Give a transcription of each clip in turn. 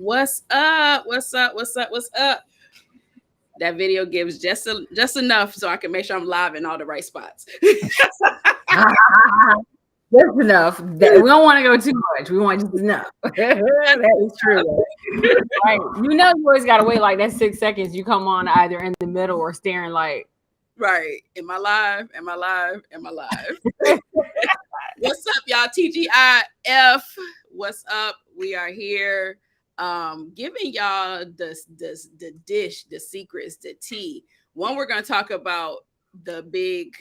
What's up? What's up? What's up? What's up? That video gives just enough so I can make sure I'm live in all the right spots. That's enough. We don't want to go too much. We want just enough. That is true. Right. You always got to wait like that 6 seconds. You come on either in the middle or staring like. Right. Am I live? Am I live? Am I live? What's up, y'all? TGIF. What's up? We are here giving y'all the dish, the secrets, the tea. One, we're going to talk about the big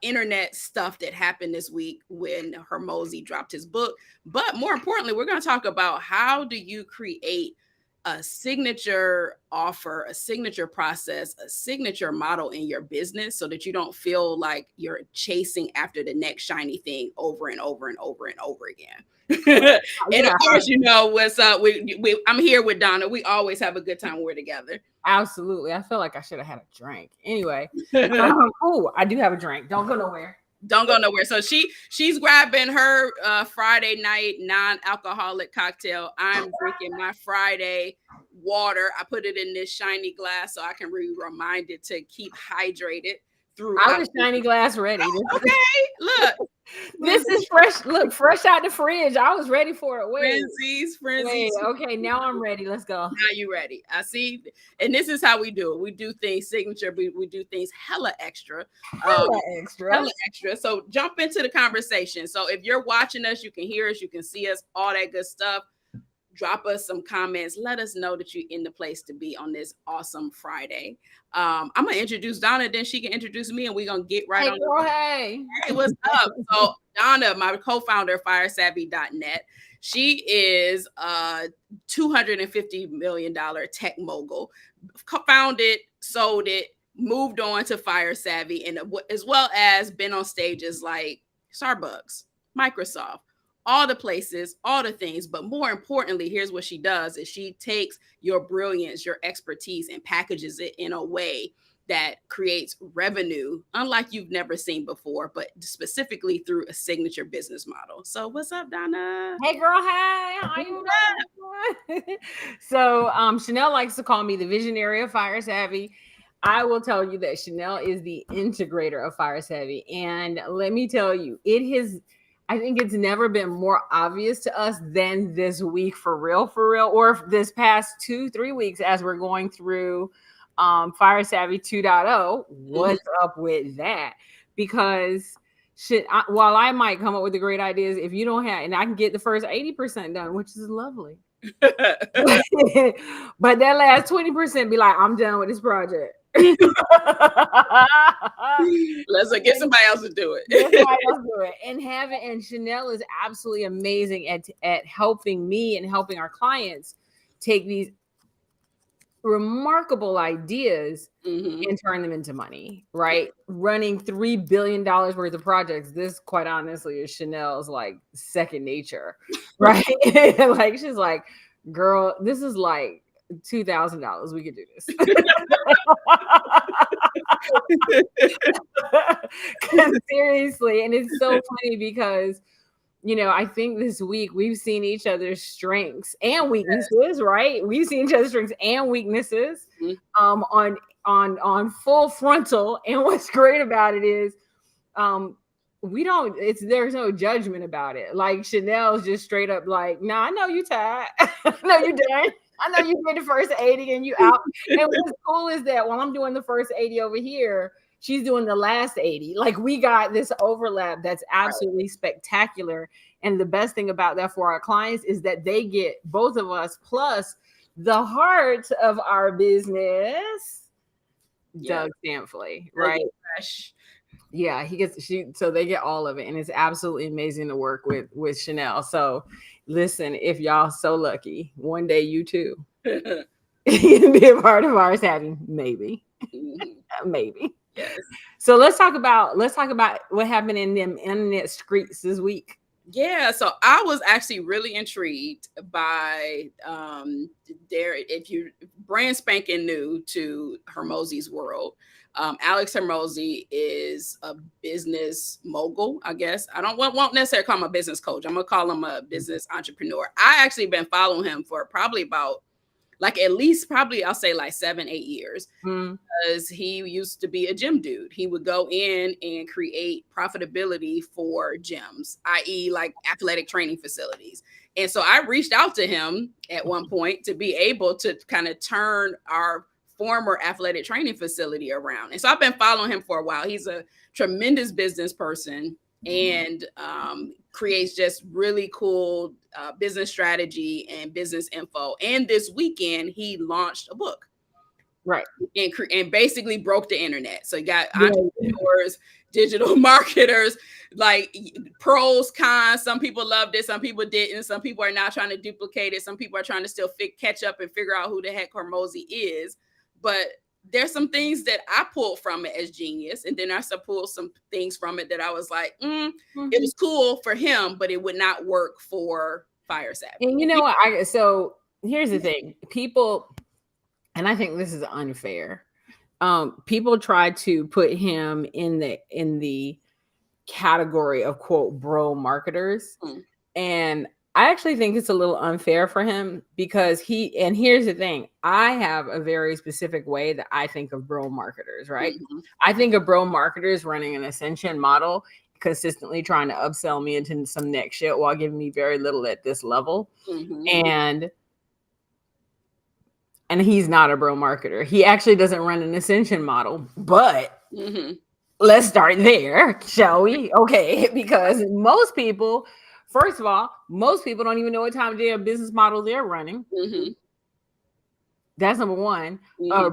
internet stuff that happened this week when Hormozy dropped his book. But more importantly, we're going to talk about how do you create a signature offer, a signature process, a signature model in your business so that you don't feel like you're chasing after the next shiny thing over and over and over and over again. And of course, you know what's up. I'm here with Donna. We always have a good time when we're together. Absolutely. I feel like I should have had a drink. Anyway. I do have a drink. Don't go nowhere. Don't go nowhere. So she's grabbing her Friday night non-alcoholic cocktail. I'm drinking my Friday water. I put it in this shiny glass so I can be reminded to keep hydrated through. I was shiny glass ready. Okay, look. This is fresh. Look, fresh out the fridge. I was ready for it. Frenzies. Wait, okay, now I'm ready. Let's go. Now you ready. I see. And this is how we do it. We do things signature. We do things hella extra. Hella extra. So jump into the conversation. So if you're watching us, you can hear us, you can see us, all that good stuff. Drop us some comments. Let us know that you're in the place to be on this awesome Friday. I'm going to introduce Donna, then she can introduce me, and we're going to get right on. Girl, hey, what's up? So Donna, my co-founder of firesavvy.net, she is a $250 million tech mogul, founded, sold it, moved on to Fire Savvy, and as well as been on stages like Starbucks, Microsoft, all the places, all the things. But more importantly, here's what she does is she takes your brilliance, your expertise, and packages it in a way that creates revenue unlike you've never seen before, but specifically through a signature business model. So what's up, Donna? Hey girl, hey, how you doing? So Chanel likes to call me the visionary of Fire Savvy. I will tell you that Chanel is the integrator of Fire Savvy. And let me tell you, I think it's never been more obvious to us than this week, for real, or this past 2-3 weeks as we're going through Fire Savvy 2.0. What's up with that? Because while I might come up with the great ideas, if you don't have, and I can get the first 80% done, which is lovely. But that last 20% be like, I'm done with this project. Let's get somebody else to do it. And Chanel is absolutely amazing at helping me and helping our clients take these remarkable ideas and turn them into money, right? Running $3 billion worth of projects. This, quite honestly, is Chanel's like second nature, right? Like she's like, girl, this is like $2,000. We could do this. Seriously. And it's so funny because, I think this week we've seen each other's strengths and weaknesses, right? We've seen each other's strengths and weaknesses on full frontal. And what's great about it is there's no judgment about it. Like Chanel's just straight up like, nah, I know you tired. I know you done. I know you did the first 80 and you out. And what's cool is that while I'm doing the first 80 over here, she's doing the last 80. Like we got this overlap that's absolutely spectacular. And the best thing about that for our clients is that they get both of us plus the heart of our business, Doug Stampley, right? Yeah, so they get all of it, and it's absolutely amazing to work with Chanel. So listen, if y'all so lucky, one day you too you can be a part of Fire Savvy, maybe. Maybe. Yes. So let's talk about what happened in them internet streets this week. Yeah, so I was actually really intrigued by if you brand spanking new to Hormozy's world. Alex Hermosi is a business mogul, I guess. I won't necessarily call him a business coach. I'm gonna call him a business entrepreneur. I actually been following him for probably about like at least probably I'll say like 7-8 years. Because he used to be a gym dude. He would go in and create profitability for gyms, i.e., like athletic training facilities. And so I reached out to him at one point to be able to kind of turn our former athletic training facility around. And so I've been following him for a while. He's a tremendous business person and creates just really cool business strategy and business info. And this weekend, he launched a book. Right. And basically broke the internet. So you got entrepreneurs, digital marketers, like pros, cons. Some people loved it. Some people didn't. Some people are now trying to duplicate it. Some people are trying to still catch up and figure out who the heck Hermosi is. But there's some things that I pulled from it as genius. And then I pulled some things from it that I was like, it was cool for him, but it would not work for Fire Savvy. And you know what? So here's the thing. People... and I think this is unfair. People try to put him in the category of quote bro marketers. And I actually think it's a little unfair for him because and here's the thing. I have a very specific way that I think of bro marketers, right? I think of bro marketers running an ascension model, consistently trying to upsell me into some next shit while giving me very little at this level. And he's not a bro marketer. He actually doesn't run an ascension model, but let's start there, shall we? Okay, because most people, first of all, most people don't even know what time of day a business model they're running. That's number one.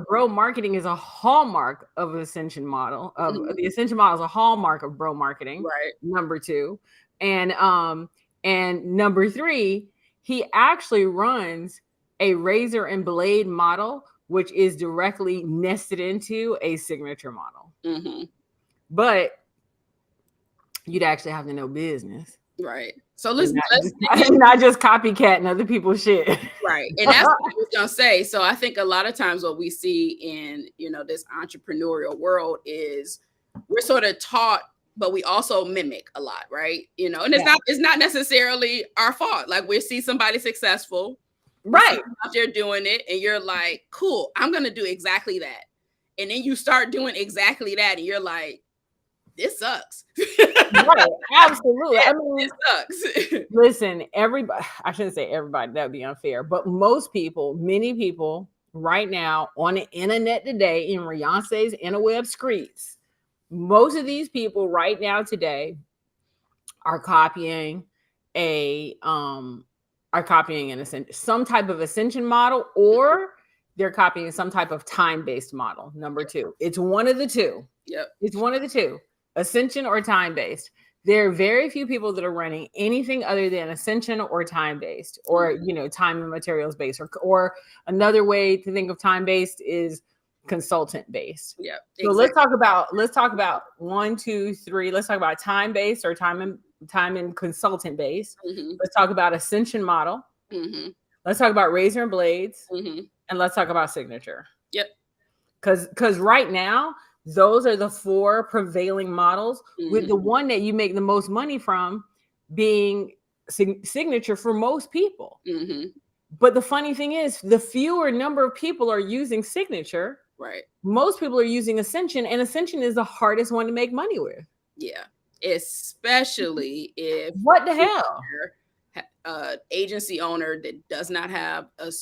Bro marketing is a hallmark of an ascension model. The ascension model is a hallmark of bro marketing. Right. Number two, and number three, he actually runs a razor and blade model, which is directly nested into a signature model. But you'd actually have to know business. Right. So let's not just copycatting other people's shit. Right. And that's what I was gonna say. So I think a lot of times what we see in this entrepreneurial world is we're sort of taught, but we also mimic a lot, right? And it's not necessarily our fault. Like we see somebody successful. Right. Out there doing it, and you're like, cool, I'm going to do exactly that. And then you start doing exactly that, and you're like, this sucks. Right. Absolutely. I mean, it sucks. Listen, everybody, I shouldn't say everybody, that would be unfair, but many people right now on the internet today, in Beyonce's interweb streets, most of these people right now today are copying some type of ascension model, or they're copying some type of time-based model. Number two, it's one of the two. Yep. It's one of the two, ascension or time-based. There are very few people that are running anything other than ascension or time-based, or, time and materials based, or another way to think of time-based is consultant-based. Yeah. Exactly. So let's talk about 1, 2, 3. Let's talk about time-based or time and consultant based. Let's talk about ascension model. Let's talk about razor and blades. And let's talk about signature. Yep. Because right now, those are the 4 prevailing models, with the one that you make the most money from being signature for most people. But the funny thing is, the fewer number of people are using signature. Right. Most people are using ascension, and ascension is the hardest one to make money with. Yeah. Especially if what the hell agency owner that does not have a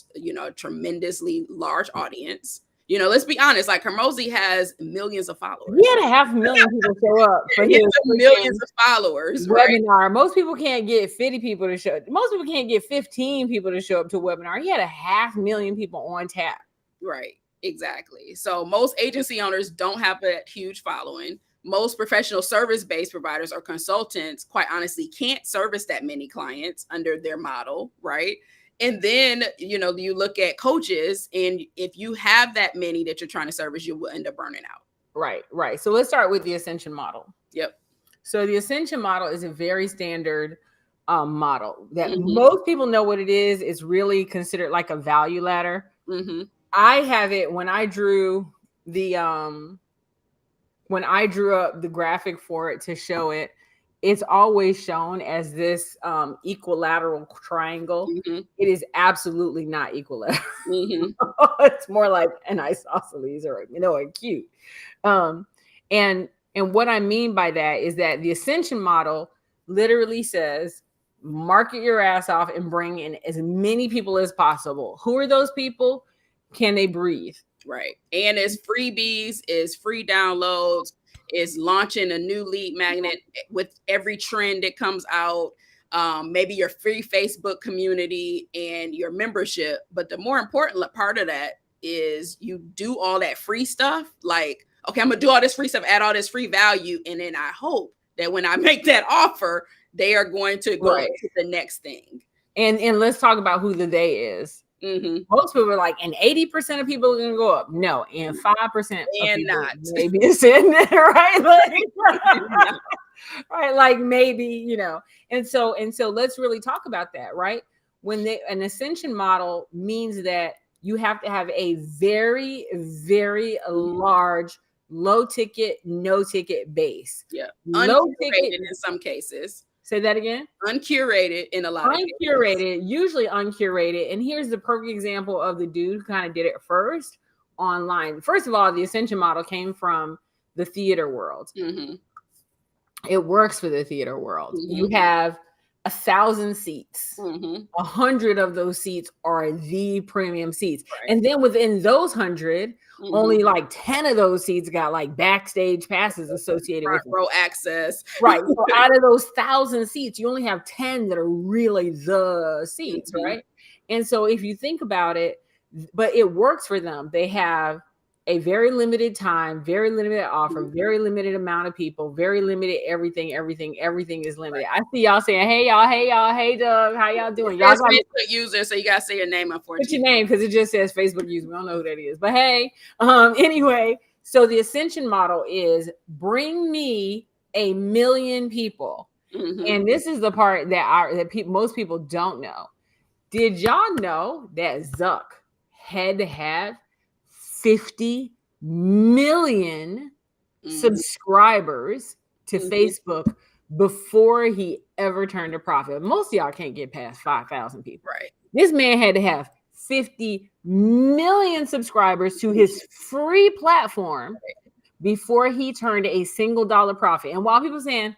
tremendously large audience. Let's be honest, like Hermosi has millions of followers. He had 500,000 people show up for his millions of followers webinar. Right? Most people can't get 50 people to show. Most people can't get 15 people to show up to a webinar. He had 500,000 people on tap. Right. Exactly. So most agency owners don't have a huge following. Most professional service-based providers or consultants, quite honestly, can't service that many clients under their model, right? And then, you look at coaches, and if you have that many that you're trying to service, you will end up burning out. Right. So let's start with the ascension model. Yep. So the ascension model is a very standard model that most people know what it is. It's really considered like a value ladder. I have it when I drew the when I drew up the graphic for it to show it, it's always shown as this equilateral triangle. Mm-hmm. It is absolutely not equilateral. Mm-hmm. It's more like an isosceles or a cute. And what I mean by that is that the ascension model literally says, market your ass off and bring in as many people as possible. Who are those people? Can they breathe? Right. And it's freebies, it's free downloads, it's launching a new lead magnet with every trend that comes out. Maybe your free Facebook community and your membership. But the more important part of that is you do all that free stuff. Like, okay, I'm gonna do all this free stuff, add all this free value. And then I hope that when I make that offer, they are going to go to the next thing. And let's talk about who the they is. Mm-hmm. Most people are like, and 80% of people are gonna go up. No, and 5% and not maybe ascend, right? Like, right, like maybe, and so let's really talk about that, right? When an ascension model means that you have to have a very, very large low ticket, no ticket base. Yeah, low ticket in some cases. Say that again. Uncurated in a lot of cases. Uncurated, usually uncurated. And here's the perfect example of the dude who kind of did it first online. First of all, the ascension model came from the theater world. Mm-hmm. It works for the theater world. Mm-hmm. You have 1,000 seats. Mm-hmm. 100 of those seats are the premium seats. Right. And then within those 100, only like 10 of those seats got like backstage passes associated with row access. Right. So out of those 1,000 seats, you only have 10 that are really the seats, right? And so if you think about it, but it works for them. They have a very limited time, very limited offer, very limited amount of people, very limited everything is limited. I see y'all saying, hey Doug, how y'all doing? Y'all Facebook user, so you gotta say your name, unfortunately. What's your name? Because it just says Facebook user. We don't know who that is. But hey, anyway, so the ascension model is bring me 1 million people. Mm-hmm. And this is the part that most people don't know. Did y'all know that Zuck had to have 50 million subscribers to Facebook before he ever turned a profit? Most of y'all can't get past 5,000 people. Right. This man had to have 50 million subscribers to his free platform before he turned a single dollar profit. And while people saying,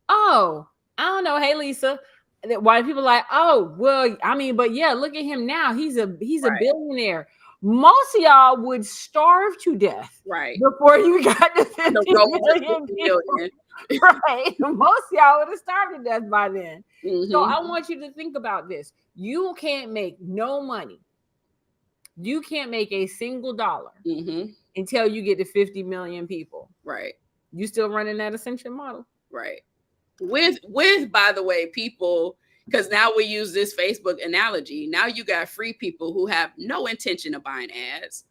oh, I don't know, hey Lisa, why people like, oh, well, I mean, but yeah, look at him now. He's a billionaire. Most of y'all would starve to death before you got to 50 million people. Right. Most of y'all would have starved to death by then. Mm-hmm. So I want you to think about this. You can't make no money. You can't make a single dollar until you get to 50 million people. Right. You still running that ascension model. Right. With by the way, people, because now we use this Facebook analogy. Now you got free people who have no intention of buying ads,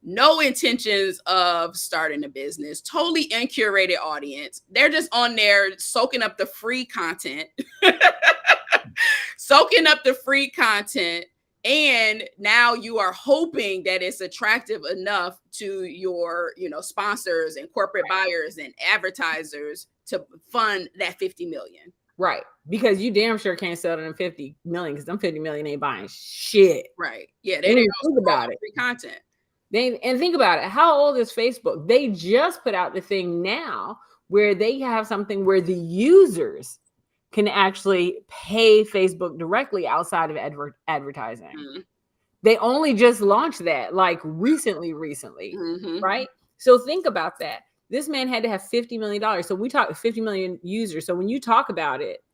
no intentions of starting a business, totally uncurated audience. They're just on there soaking up the free content, And now you are hoping that it's attractive enough to your, sponsors and corporate buyers and advertisers to fund that 50 million. Right. Because you damn sure can't sell them 50 million because them 50 million ain't buying shit. Right. Yeah. They didn't think about it. Free content. And think about it. How old is Facebook? They just put out the thing now where they have something where the users can actually pay Facebook directly outside of advertising. Mm-hmm. They only just launched that like recently, right? So think about that. This man had to have $50 million. So we talk 50 million users. So when you talk about it,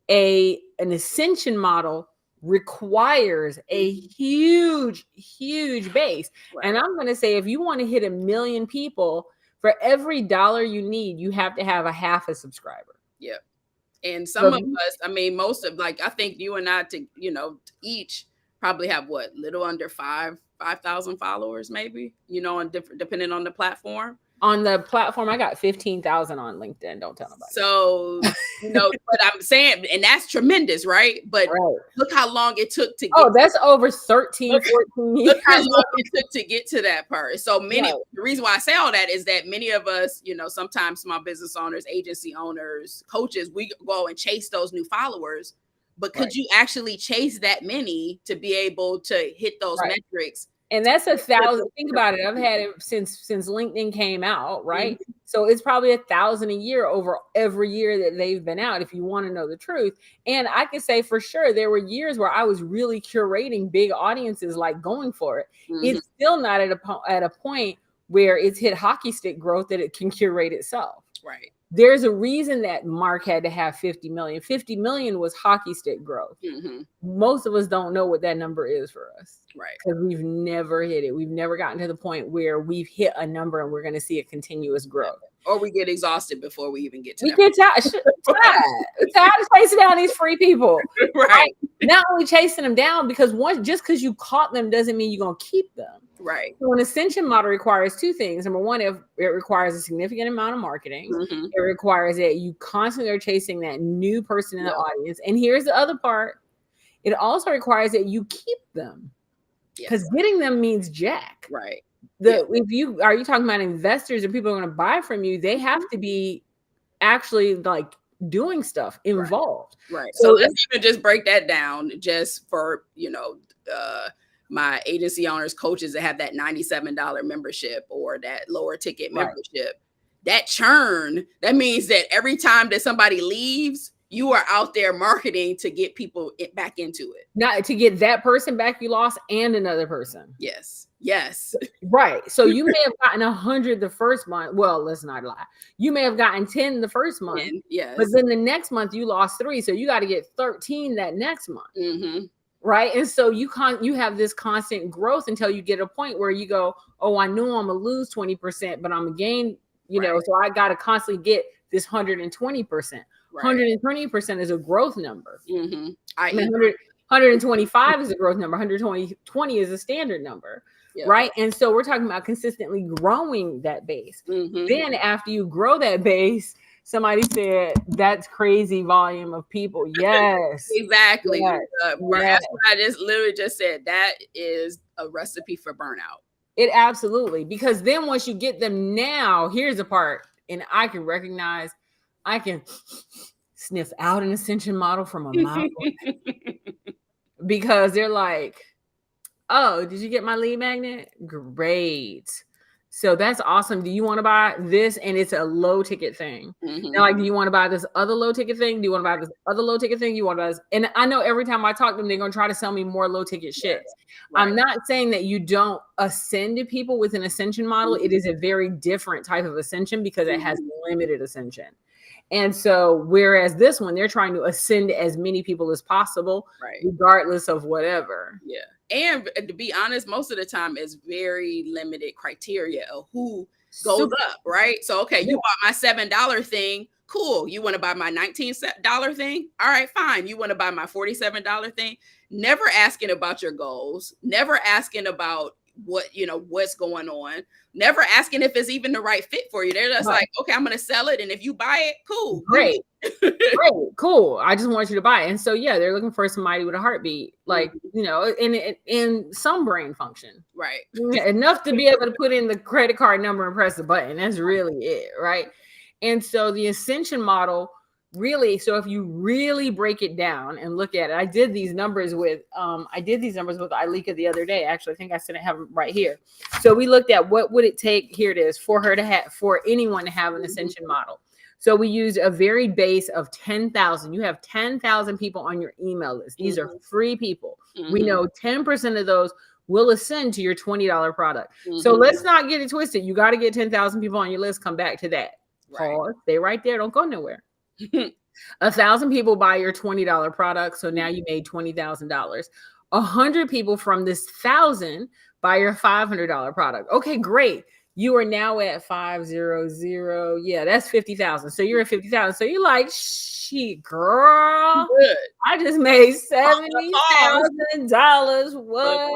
an ascension model requires a huge base. Right. And I'm going to say, if you want to hit 1 million people, for every dollar you need, you have to have a half a subscriber. Yep. And some of us, I mean, most of I think you and I each probably have little under 5,000 followers, maybe, on different, depending on the platform. On the platform, I got 15,000 on LinkedIn. Don't tell nobody. So, but I'm saying, and that's tremendous, right? But right. Look how long it took to get. Oh, that's over 13, 14 years. Look how long it took to get to that part. So many, the reason why I say all that is that many of us, sometimes small business owners, agency owners, coaches, we go and chase those new followers. But could you actually chase that many to be able to hit those metrics? And that's 1,000. Think about it. I've had it since LinkedIn came out, right? Mm-hmm. So it's probably 1,000 a year over every year that they've been out, if you want to know the truth. And I can say for sure, there were years where I was really curating big audiences, like going for it. Mm-hmm. It's still not at a point where it's hit hockey stick growth that it can curate itself. Right. There's a reason that Mark had to have 50 million. 50 million was hockey stick growth. Mm-hmm. Most of us don't know what that number is for us. Right. Because we've never hit it. We've never gotten to the point where we've hit a number and we're going to see a continuous growth. Or we get exhausted before we even get to that. We get tired of chasing down these free people. Right. Not only chasing them down, because just because you caught them doesn't mean you're going to keep them. Right. So an ascension model requires two things. Number one, it requires a significant amount of marketing. Mm-hmm. It requires that you constantly are chasing that new person in the audience. And here's the other part. It also requires that you keep them. Because getting them means jack. Right. If you talking about investors or people are going to buy from you, they have to be actually like doing stuff involved. Right. So let's even just break that down just for, my agency owners, coaches that have that $97 membership or that lower ticket membership. That churn, that means that every time that somebody leaves, you are out there marketing to get people back into it. Not to get that person back you lost and another person. Yes. Right. So you may have gotten 100 the first month. Well, let's not lie. You may have gotten 10 the first month. Yes. But then the next month you lost 3. So you got to get 13 that next month. Mm-hmm. Right. And so you have this constant growth until you get a point where you go, oh, I know I'm going to lose 20%, but I'm going to gain, so I got to constantly get this 120%. Right. 120% is a growth number. Mm-hmm. 125 is a growth number. 120 is a standard number. Yeah. Right. And so we're talking about consistently growing that base. Mm-hmm. Then after you grow that base, somebody said that's crazy volume of people. Yes. Exactly. Yes. I literally just said that is a recipe for burnout. It absolutely. Because then once you get them now, here's the part. And I can sniff out an ascension model from a mile away. Because they're like, oh, did you get my lead magnet? Great. So that's awesome. Do you want to buy this? And it's a low ticket thing. Mm-hmm. Now, do you want to buy this other low ticket thing? Do you want to buy this other low ticket thing? You want to buy this? And I know every time I talk to them, they're going to try to sell me more low ticket shit. Right. I'm not saying that you don't ascend to people with an ascension model. Mm-hmm. It is a very different type of ascension because it has limited ascension. And so, whereas this one, they're trying to ascend as many people as possible, regardless of whatever. Yeah. And to be honest, most of the time it's very limited criteria of who goes up, right? So, okay, you bought my $7 thing. Cool. You want to buy my $19 thing? All right, fine. You want to buy my $47 thing? Never asking about your goals. Never asking about what's going on. Never asking if it's even the right fit for you. They're just like, okay, I'm going to sell it. And if you buy it, cool. Great. Great. Cool. I just want you to buy it. And so, they're looking for somebody with a heartbeat, like, in some brain function. Right. Enough to be able to put in the credit card number and press the button. That's really it. Right. And so the ascension model really, so if you really break it down and look at it, I did these numbers with Ilika the other day. Actually, I think I said I have them right here. So we looked at what would it take, here it is, for anyone to have an ascension model. So we used a very base of 10,000. You have 10,000 people on your email list. These are free people. Mm-hmm. We know 10% of those will ascend to your $20 product. Mm-hmm. So let's not get it twisted. You got to get 10,000 people on your list. Come back to that. Pause. Stay right there. Don't go nowhere. 1,000 people buy your $20 product. So now you made $20,000. 100 people from this 1,000 buy your $500 product. Okay, great. You are now at 500. Yeah, that's 50,000. So you're at 50,000. So you're like, shit, girl. Good. I just made $70,000. What?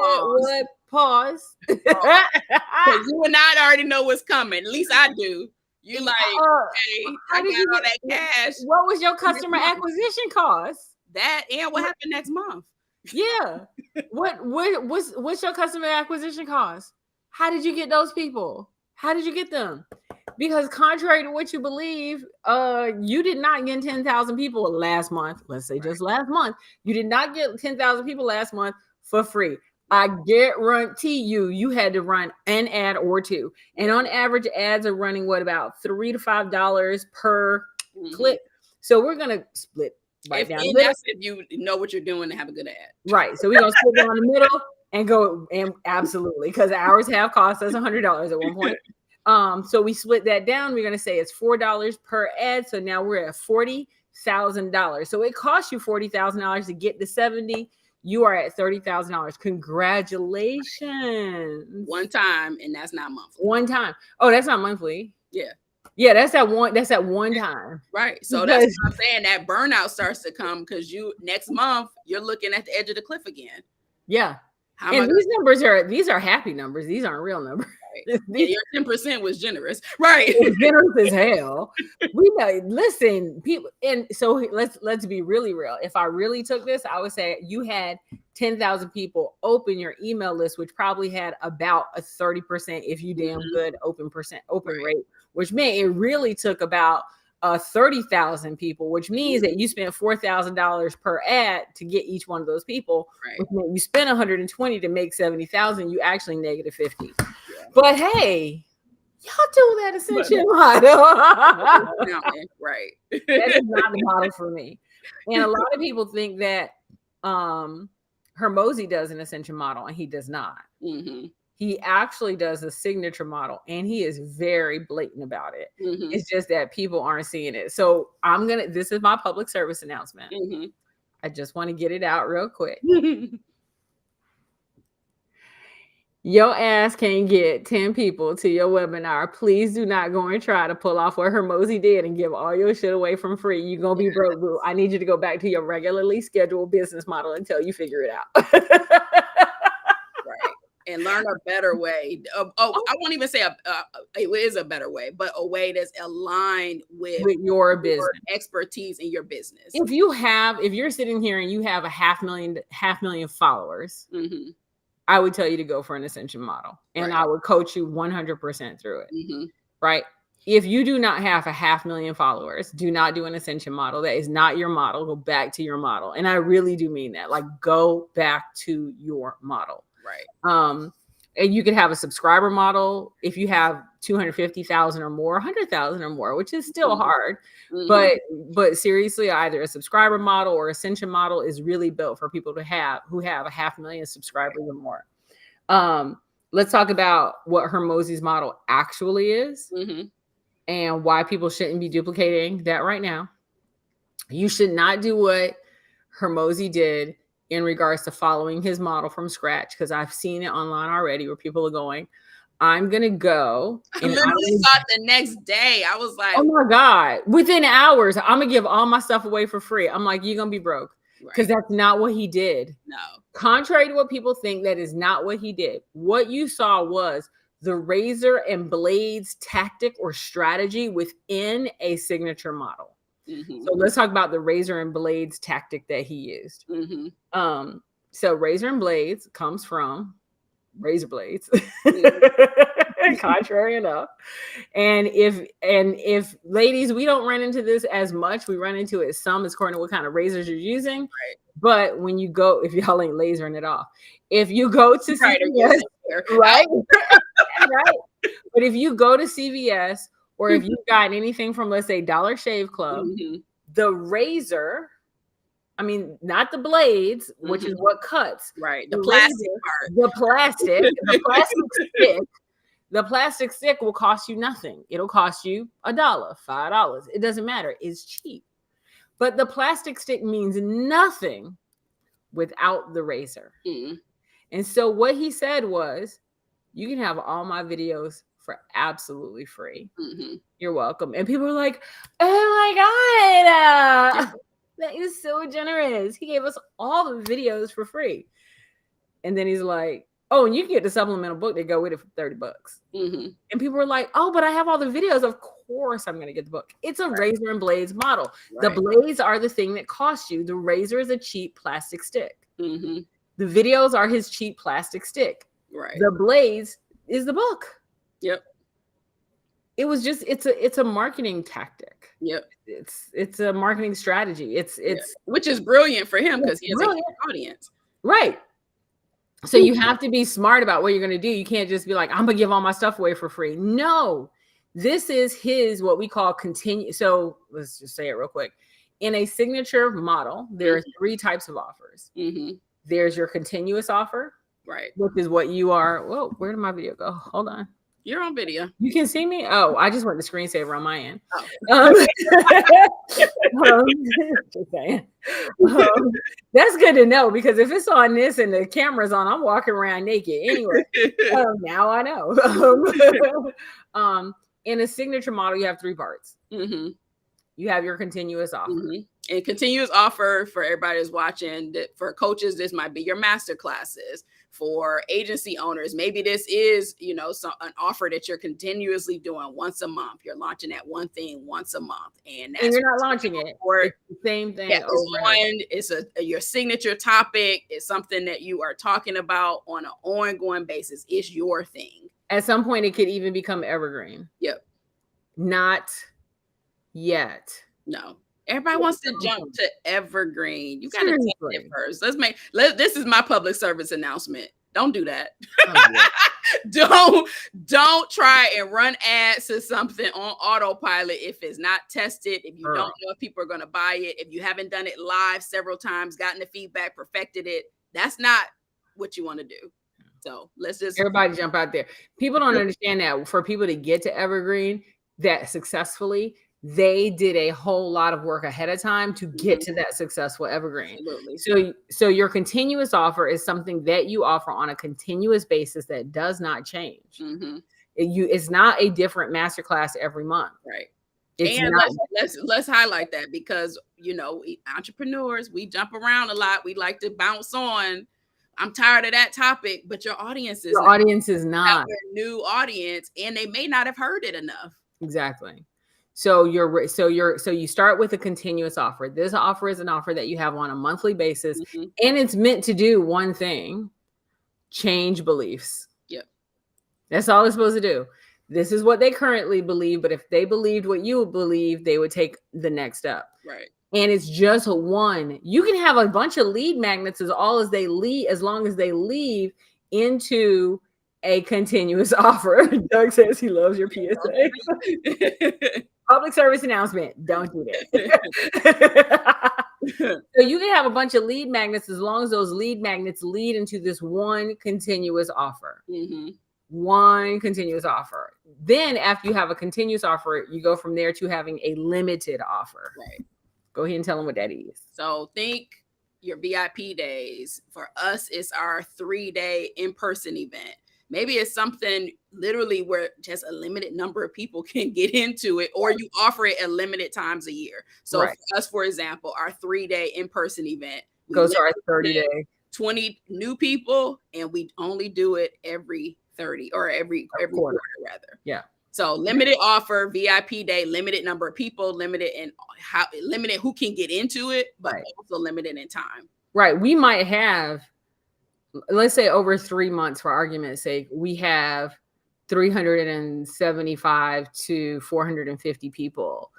What? Pause. Because you and I already know what's coming. At least I do. You like, hey, I got all that cash. What was your customer acquisition cost? That and what happened next month? Yeah. What's your customer acquisition cost? How did you get those people? How did you get them? Because contrary to what you believe, you did not get 10,000 people last month. Let's say just last month. You did not get 10,000 people last month for free. I guarantee you had to run an ad or two. And on average, ads are running about $3 to $5 per click. So we're going to split right down the middle. That's if you know what you're doing and have a good ad. Right. So we're going to split down the middle and go, and absolutely, because ours have cost us $100 at one point. So we split that down. We're going to say it's $4 per ad. So now we're at $40,000. So it costs you $40,000 to get to 70. You are at $30,000. Congratulations. One time, and that's not monthly. One time. Oh, that's not monthly. Yeah. Yeah, that's at one time. Right. So that's what I'm saying. That burnout starts to come because next month you're looking at the edge of the cliff again. Yeah. And these are happy numbers. These aren't real numbers. Right. Your 10% was generous. Right. It's generous as hell. We know, listen, people, and so let's be really real. If I really took this, I would say you had 10,000 people open your email list, which probably had about a 30%, if you damn good, open rate, which meant it really took about 30,000 people, which means that you spent $4,000 per ad to get each one of those people. Right. Which meant you spent 120 to make 70,000. You actually negative 50. Yeah. But hey, y'all do that ascension model. Right. That is not the model for me. And a lot of people think that Hormozi does an ascension model, and he does not. Mm-hmm. He actually does a signature model, and he is very blatant about it. Mm-hmm. It's just that people aren't seeing it. So this is my public service announcement. Mm-hmm. I just want to get it out real quick. Your ass can't get 10 people to your webinar. Please do not go and try to pull off what Hormozi did and give all your shit away from free. You're going to be broke, boo. I need you to go back to your regularly scheduled business model until you figure it out. Right. And learn a better way. I won't even say it is a better way, but a way that's aligned with your business, your expertise in your business. If you're sitting here and you have a half million followers, mm-hmm. I would tell you to go for an ascension model, and I would coach you 100% through it. Mm-hmm. Right. If you do not have a 500,000 followers, do not do an ascension model. That is not your model. Go back to your model. And I really do mean that. Like, go back to your model. Right. And you could have a subscriber model if you have 250,000 or more, 100,000 or more, which is still hard. Mm-hmm. But seriously, either a subscriber model or ascension model is really built for people who have a 500,000 subscribers or more. Let's talk about what Hormozi's model actually is, mm-hmm. and why people shouldn't be duplicating that right now. You should not do what Hormozi did in regards to following his model from scratch, because I've seen it online already where people are going, I'm going to go. I literally thought the next day. I was like, oh my God, within hours, I'm going to give all my stuff away for free. I'm like, you're going to be broke, because that's not what he did. No. Contrary to what people think, that is not what he did. What you saw was the razor and blades tactic or strategy within a signature model. Mm-hmm. So let's talk about the razor and blades tactic that he used. Mm-hmm. So razor and blades comes from razor blades, contrary enough. And if ladies, we don't run into this as much. We run into it some, according to what kind of razors you're using. Right. But when you go, if y'all ain't lasering it off, if you go to CVS, right, right. But if you go to CVS, or if you've got anything from, let's say, Dollar Shave Club, mm-hmm. the razor, I mean, not the blades, mm-hmm. which is what cuts. Right. The plastic part. The plastic stick will cost you nothing. It'll cost you $1, $5. It doesn't matter. It's cheap. But the plastic stick means nothing without the razor. Mm-hmm. And so what he said was, you can have all my videos for absolutely free. Mm-hmm. You're welcome. And people are like, oh my God, that is so generous. He gave us all the videos for free. And then he's like, Oh, and you can get the supplemental book that go with it for $30. Mm-hmm. And people were like, oh, but I have all the videos. Of course I'm going to get the book. It's a razor and blades model. The blades are the thing that costs you. The razor is a cheap plastic stick. Mm-hmm. The videos are his cheap plastic stick. Right. The blades is the book. Yep. It was just, it's a marketing tactic. Yep. It's a marketing strategy. It's which is brilliant for him because he has a huge audience. Right. So you have to be smart about what you're going to do. You can't just be like, I'm going to give all my stuff away for free. No, this is his, what we call continue. So let's just say it real quick. In a signature model, there are 3 types of offers. Mm-hmm. There's your continuous offer, right? Which is what you are. Whoa, where did my video go? Hold on. You're on video. You can see me? Oh, I just went to screensaver on my end. Just saying. That's good to know, because if it's on this and the camera's on, I'm walking around naked. Anyway, now I know. In a signature model, you have 3 parts. Mm-hmm. You have your continuous offer. Mm-hmm. And continuous offer, for everybody who's watching, that for coaches, this might be your master classes. For agency owners, maybe this is, an offer that you're continuously doing once a month. You're launching that one thing once a month, and you're not launching it. Or it's the same thing. Yeah, it's your signature topic. It's something that you are talking about on an ongoing basis. It's your thing. At some point, it could even become evergreen. Yep. Not yet. No. Everybody wants to jump to evergreen. You got to take it first. This is my public service announcement. Don't do that. Don't try and run ads to something on autopilot if it's not tested, if you don't know if people are going to buy it, if you haven't done it live several times, gotten the feedback, perfected it. That's not what you want to do. So let's just everybody jump out there. People don't understand that for people to get to evergreen that successfully, they did a whole lot of work ahead of time to get to that successful evergreen. Absolutely. So your continuous offer is something that you offer on a continuous basis that does not change. Mm-hmm. It's not a different masterclass every month. Right. Let's highlight that, because entrepreneurs, we jump around a lot. We like to bounce on. I'm tired of that topic, but your audience is not a new audience, and they may not have heard it enough. Exactly. So you start with a continuous offer. This offer is an offer that you have on a monthly basis, and it's meant to do one thing: change beliefs. Yep. That's all it's supposed to do. This is what they currently believe, but if they believed what you believe, they would take the next step. Right. And it's just one. You can have a bunch of lead magnets as long as they leave into a continuous offer. Doug says he loves your PSA. Public service announcement. Don't do that. So you can have a bunch of lead magnets as long as those lead magnets lead into this one continuous offer. Mm-hmm. One continuous offer. Then after you have a continuous offer, you go from there to having a limited offer. Right. Go ahead and tell them what that is. So think your VIP days. For us, it's our 3-day in-person event. Maybe it's something literally where just a limited number of people can get into it, or you offer it at limited times a year. So for us, for example, our 3-day in-person event goes to our 30-day. 20 new people, and we only do it every 30 or every quarter rather. Yeah. So limited offer, VIP day, limited number of people, limited who can get into it, but also limited in time. Right. We might have, let's say over 3 months, for argument's sake, we have 375 to 450 people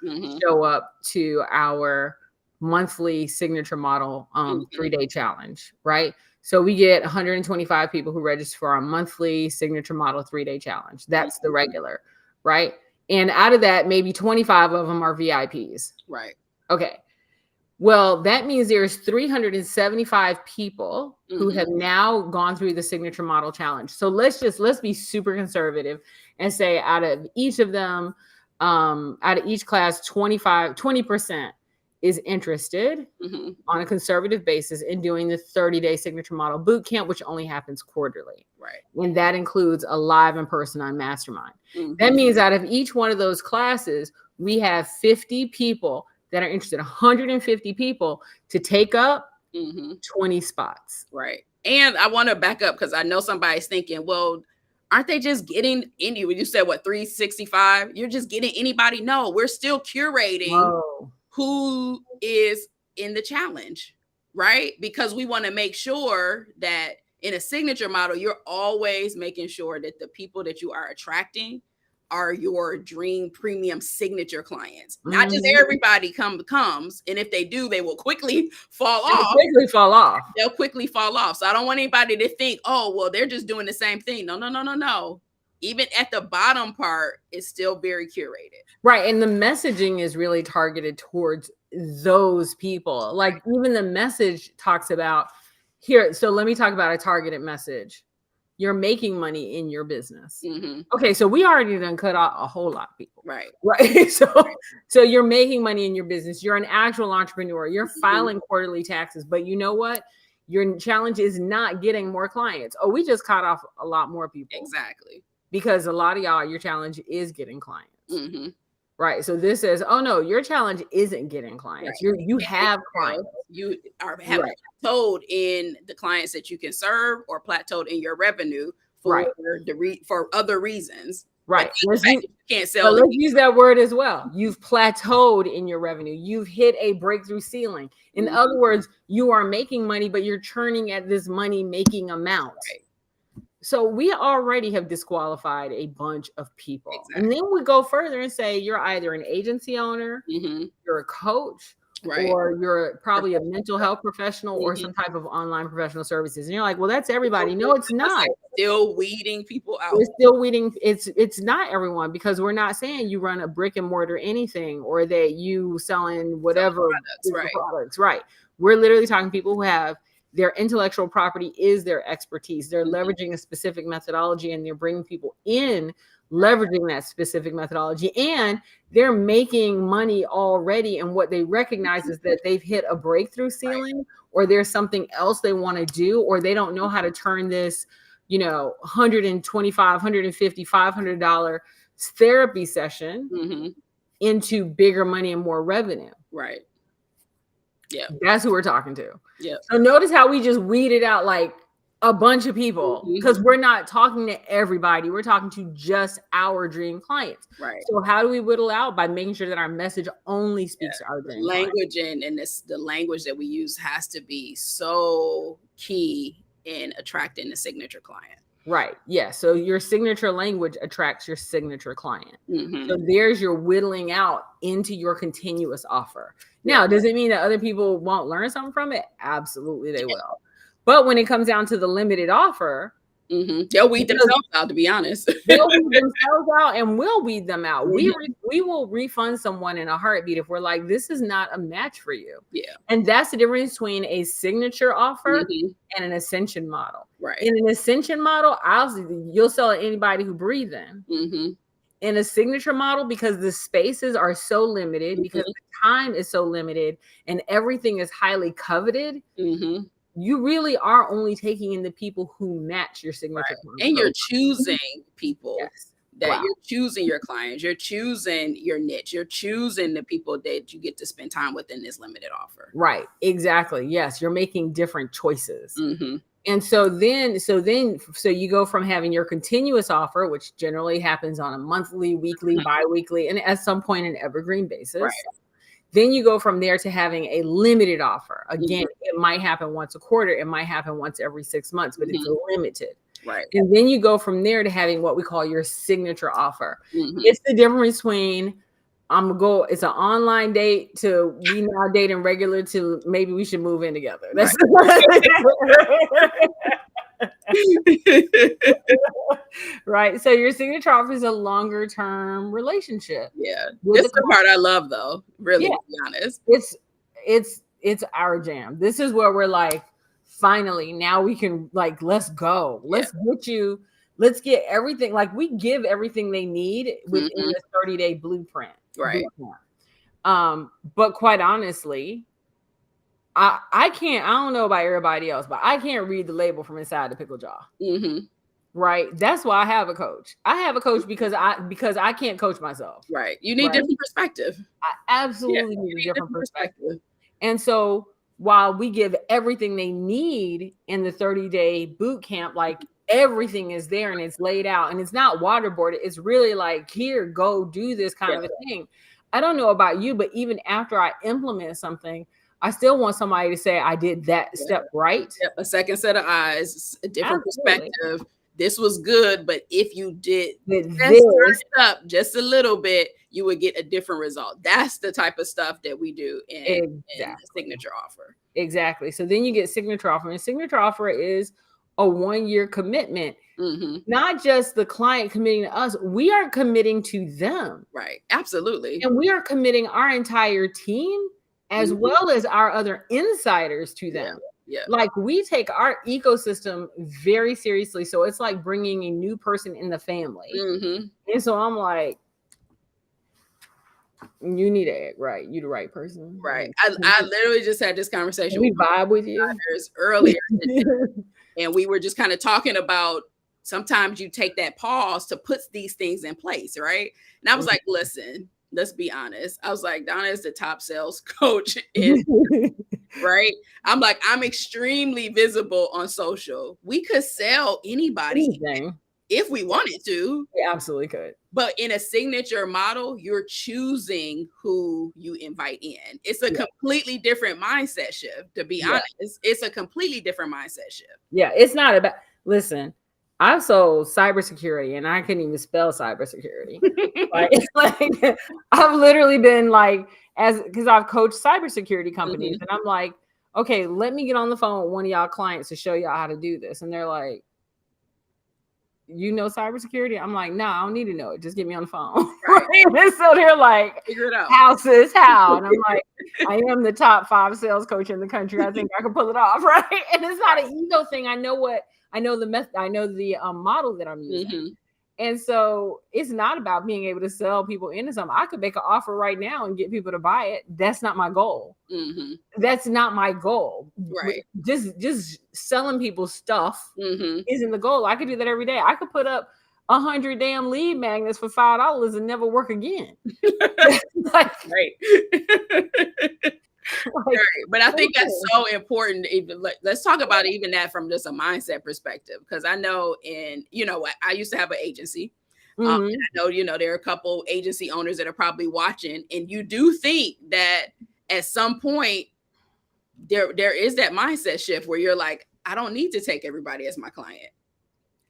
show up to our monthly signature model 3-day challenge, right? So we get 125 people who register for our monthly signature model 3-day challenge. That's the regular, right? And out of that, maybe 25 of them are VIPs. Right. Okay. Well, that means there's 375 people who have now gone through the signature model challenge. So let's be super conservative and say out of each of them, out of each class, 20% is interested on a conservative basis in doing the 30-day signature model boot camp, which only happens quarterly. Right. And that includes a live in person on Mastermind. That means out of each one of those classes, we have 50 people that are interested, 150 people to take up 20 spots. Right. And I want to back up because I know somebody's thinking, well, aren't they just getting any? You said what, 365? You're just getting anybody? No, we're still curating who is in the challenge, right? Because we want to make sure that in a signature model, you're always making sure that the people that you are attracting are your dream premium signature clients. Not just everybody comes, and if they do, they will quickly fall off. They'll quickly fall off. So I don't want anybody to think, oh, well, they're just doing the same thing. No. Even at the bottom part, it's still very curated. Right. And the messaging is really targeted towards those people. Like even the message talks about here. So let me talk about a targeted message. You're making money in your business. Okay, so we already done cut out a whole lot of people. Right. So you're making money in your business. You're an actual entrepreneur. You're filing quarterly taxes. But you know what? Your challenge is not getting more clients. Oh, we just cut off a lot more people. Exactly. Because a lot of y'all, your challenge is getting clients. Right. So this says, oh no, your challenge isn't getting clients. Right. You have clients. You have plateaued in the clients that you can serve, or plateaued in your revenue for for other reasons. Right. You can't sell. Let's use that word as well. You've plateaued in your revenue. You've hit a breakthrough ceiling. In other words, you are making money, but you're churning at this money making amount. Right. So we already have disqualified a bunch of people. Exactly. And then we go further and say you're either an agency owner, you're a coach, or you're probably a mental health professional or some type of online professional services. And you're like, well, that's everybody. No, it's not. Still weeding people out. We're still weeding. It's not everyone, because we're not saying you run a brick and mortar anything or that you selling whatever products. Right. We're literally talking people who have their intellectual property is their expertise. They're leveraging a specific methodology, and they're bringing people in leveraging that specific methodology, and they're making money already. And what they recognize is that they've hit a breakthrough ceiling, or there's something else they want to do, or they don't know how to turn this, $125, $150, $500 therapy session into bigger money and more revenue. Right. Yeah. That's who we're talking to. Yeah. So notice how we just weeded out like a bunch of people, because we're not talking to everybody. We're talking to just our dream clients. Right. So how do we whittle out? By making sure that our message only speaks to our dream language clients. And the language that we use has to be so key in attracting the signature client. Right. Yeah. So your signature language attracts your signature client. So there's your whittling out into your continuous offer. Now, does it mean that other people won't learn something from it? Absolutely, they will. But when it comes down to the limited offer, they'll weed themselves out, to be honest. They'll weed themselves out, and we'll weed them out. We will refund someone in a heartbeat if we're like, this is not a match for you. Yeah. And that's the difference between a signature offer and an ascension model. Right. In an ascension model, you'll sell to anybody who breathes in. In a signature model, because the spaces are so limited, because the time is so limited, and everything is highly coveted, you really are only taking in the people who match your signature. And you're choosing people that you're choosing your clients, you're choosing your niche, you're choosing the people that you get to spend time with in this limited offer. Right. Exactly. Yes. You're making different choices. And so you go from having your continuous offer, which generally happens on a monthly, weekly, bi-weekly, and at some point an evergreen basis. Right. Then you go from there to having a limited offer. Again, it might happen once a quarter. It might happen once every 6 months, but it's limited. Right. And then you go from there to having what we call your signature offer. It's the difference between it's an online date to we now dating regular to maybe we should move in together. That's right. So your signature offer is a longer term relationship. Yeah. This is the part I love though, really, to be honest. It's our jam. This is where we're like, finally, now we can like, let's go. Let's get everything. Like we give everything they need within the 30-day blueprint. Right. But quite honestly, I don't know about everybody else, but I can't read the label from inside the pickle jar. Right. That's why I have a coach. I have a coach because I can't coach myself. Right. You need different perspective. I absolutely need a different perspective. And so while we give everything they need in the 30-day boot camp, like everything is there and it's laid out and it's not waterboarded. It's really like, here, go do this kind of a thing. I don't know about you, but even after I implement something, I still want somebody to say I did that step right. A second set of eyes, a different perspective. This was good, but if you did this up just a little bit, you would get a different result. That's the type of stuff that we do in the signature offer. Exactly. So then you get signature offer, and signature offer is a 1-year commitment. Not just the client committing to us, we are committing to them. Right. Absolutely. And we are committing our entire team as well as our other insiders to them. Yeah. Like, we take our ecosystem very seriously. So it's like bringing a new person in the family. And so I'm like, you need to act right. You the right person. Right. I literally just had this conversation. We vibe with you earlier. And we were just kind of talking about sometimes you take that pause to put these things in place. Right. And I was like, listen, let's be honest. I was like, Donna is the top sales coach right? I'm like, I'm extremely visible on social. We could sell anybody if we wanted to. We absolutely could. But in a signature model, you're choosing who you invite in. It's a completely different mindset shift, to be honest. It's a completely different mindset shift. Yeah, it's not about, listen, I sold cybersecurity and I couldn't even spell cybersecurity. like I've literally been like, because I've coached cybersecurity companies and I'm like, okay, let me get on the phone with one of y'all clients to show y'all how to do this. And they're like, you know cybersecurity? I'm like, no, I don't need to know it. Just get me on the phone. Right. And so they're like, figure it out. How, sis, how? And I'm like, I am the top 5 sales coach in the country. I think I can pull it off, right? And it's not an ego thing. I know the method. I know the model that I'm using. And so it's not about being able to sell people into something. I could make an offer right now and get people to buy it. That's not my goal. That's not my goal. Right. Just selling people stuff isn't the goal. I could do that every day. I could put up 100 damn lead magnets for $5 and never work again. Right. Right. But I think that's so important. Let's talk about even that from just a mindset perspective, because I know I used to have an agency. And I know, there are a couple agency owners that are probably watching, and you do think that at some point there is that mindset shift where you're like, I don't need to take everybody as my client.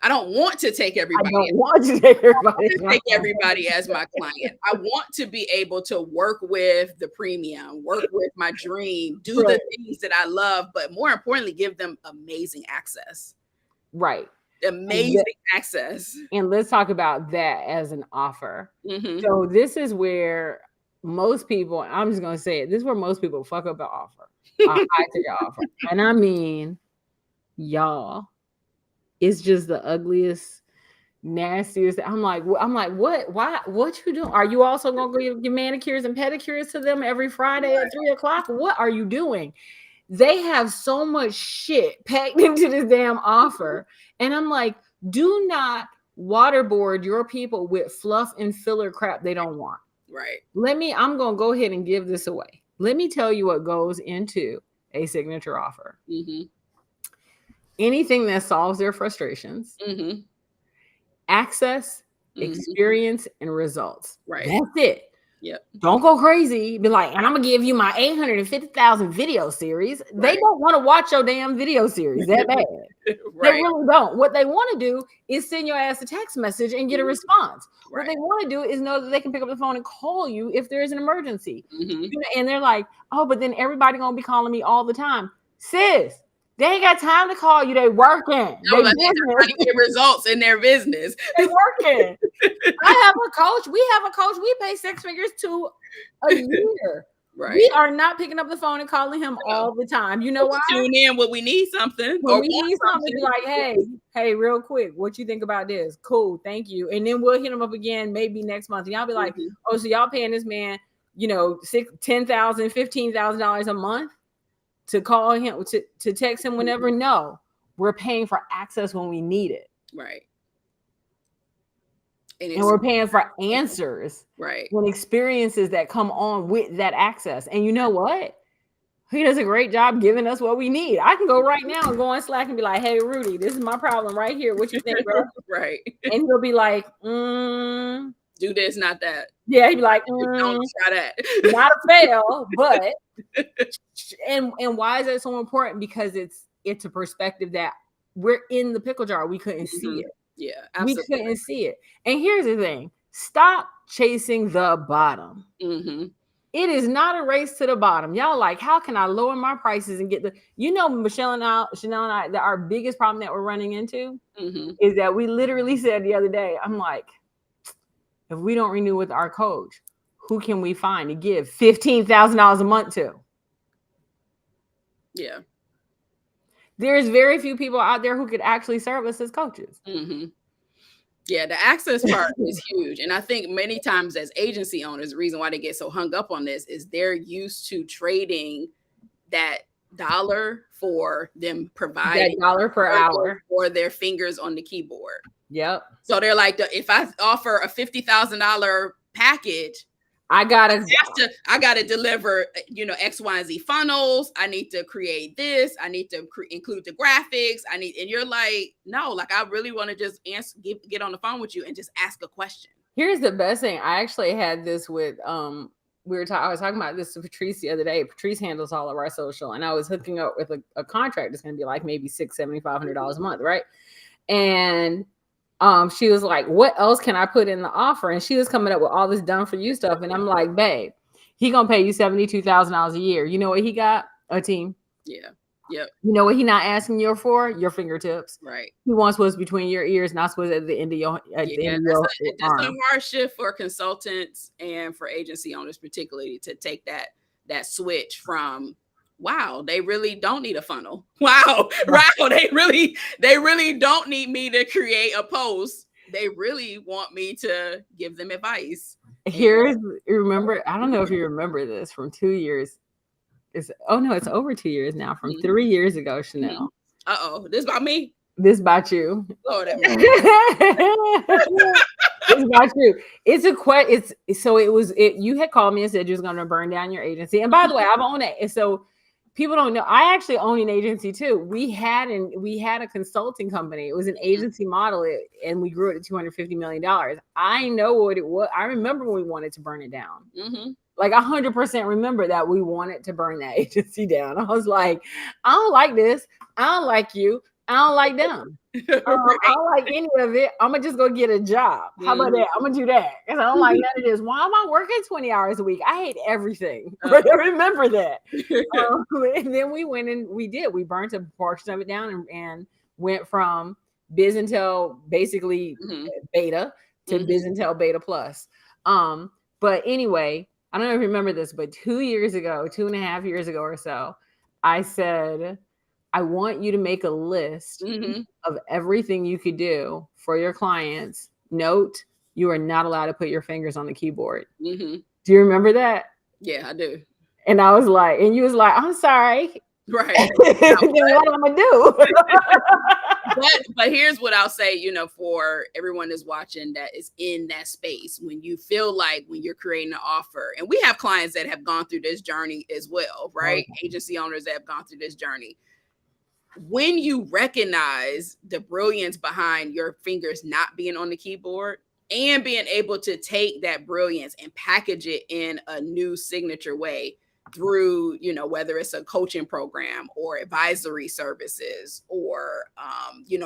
I don't want to take everybody. I don't want to take everybody as my client. I want to be able to work with the premium, work with my dream, do the things that I love, but more importantly, give them amazing access. Right. Amazing access. And let's talk about that as an offer. So this is where most people, I'm just going to say it, this is where most people fuck up an offer. A high-ticket offer. And I mean, y'all, it's just the ugliest, nastiest. I'm like, what? Why? What you doing? Are you also gonna go give manicures and pedicures to them every Friday at 3:00? What are you doing? They have so much shit packed into this damn offer, and I'm like, do not waterboard your people with fluff and filler crap they don't want. Right. I'm gonna go ahead and give this away. Let me tell you what goes into a signature offer. Anything that solves their frustrations, access, experience, and results. Right. That's it. Yep. Don't go crazy. Be like, and I'm going to give you my 850,000 video series. Right. They don't want to watch your damn video series that bad. Right. They really don't. What they want to do is send your ass a text message and get a response. Right. What they want to do is know that they can pick up the phone and call you if there is an emergency. And they're like, oh, but then everybody going to be calling me all the time. Sis, they ain't got time to call you. They working. They're trying to get results in their business. They working. I have a coach. We have a coach. We pay 6 figures to a year. Right. We are not picking up the phone and calling him all the time. You know why? Tune in when we need something. When we need something, be like, hey, real quick, what you think about this? Cool, thank you. And then we'll hit him up again maybe next month. And y'all be like, oh, so y'all paying this man, $10,000, $15,000 a month to call him, to text him whenever? No, we're paying for access when we need it. Right. And we're paying for answers. Right. When experiences that come on with that access. And you know what? He does a great job giving us what we need. I can go right now and go on Slack and be like, hey, Rudy, this is my problem right here. What you think, bro? Right. And he'll be like, do this, not that. Yeah, he'd be like, don't try that. Not a fail, but and why is that so important? Because it's a perspective that we're in the pickle jar. We couldn't see it. Yeah, absolutely. We couldn't see it. And here's the thing: stop chasing the bottom. It is not a race to the bottom. Y'all like, how can I lower my prices and get the, Chanel and I, that our biggest problem that we're running into is that we literally said the other day, I'm like, if we don't renew with our coach, who can we find to give $15,000 a month to? Yeah. There's very few people out there who could actually serve us as coaches. Yeah, the access part is huge. And I think many times as agency owners, the reason why they get so hung up on this is they're used to trading that dollar for them providing that dollar per hour or their fingers on the keyboard. Yep. So they're like, if I offer a $50,000 package, I gotta deliver, X, Y, and Z funnels. I need to create this. I need to include the graphics. And you're like, no, like I really want to just get on the phone with you and just ask a question. Here's the best thing. I actually had this with I was talking about this to Patrice the other day. Patrice handles all of our social, and I was hooking up with a contract that's going to be like maybe $7,500 a month, right? And she was like, what else can I put in the offer? And she was coming up with all this done for you stuff. And I'm like, babe, he gonna pay you $72,000 a year. You know what he got? A team. Yeah. Yep. You know what he not asking you for? Your fingertips. Right. He wants what's between your ears, not what's at the end of your arm. It's a hard shift for consultants and for agency owners, particularly, to take that switch from, wow, they really don't need a funnel. Wow. They really don't need me to create a post. They really want me to give them advice. Remember, I don't know if you remember this from 2 years. It's over 2 years now, from 3 years ago, Chanel. This about me? This about you. Lord, it's about you. You had called me and said you was going to burn down your agency. And by the way, I've owned it. And so people don't know, I actually own an agency too. We had a consulting company. It was an agency model, and we grew it to $250 million. I know what it was. I remember when we wanted to burn it down. Like 100% remember that we wanted to burn that agency down. I was like, I don't like this. I don't like you. I don't like them. I don't like any of it. I'm going to just go get a job. How about that? I'm going to do that. Because I don't like none of this. Why am I working 20 hours a week? I hate everything. But I remember that. And then we went and we burnt a portion of it down and went from Biz Intel, basically beta, to Biz Intel Beta Plus. But anyway, I don't know if you remember this, but 2.5 years ago or so, I said, I want you to make a list of everything you could do for your clients. Note, you are not allowed to put your fingers on the keyboard. Do you remember that? Yeah, I do. And I was like, and you was like, I'm sorry. Right. Then what am I do? But here's what I'll say, for everyone that's watching that is in that space, when you feel like when you're creating an offer, and we have clients that have gone through this journey as well, right? Agency owners that have gone through this journey. When you recognize the brilliance behind your fingers not being on the keyboard and being able to take that brilliance and package it in a new signature way through, whether it's a coaching program or advisory services or,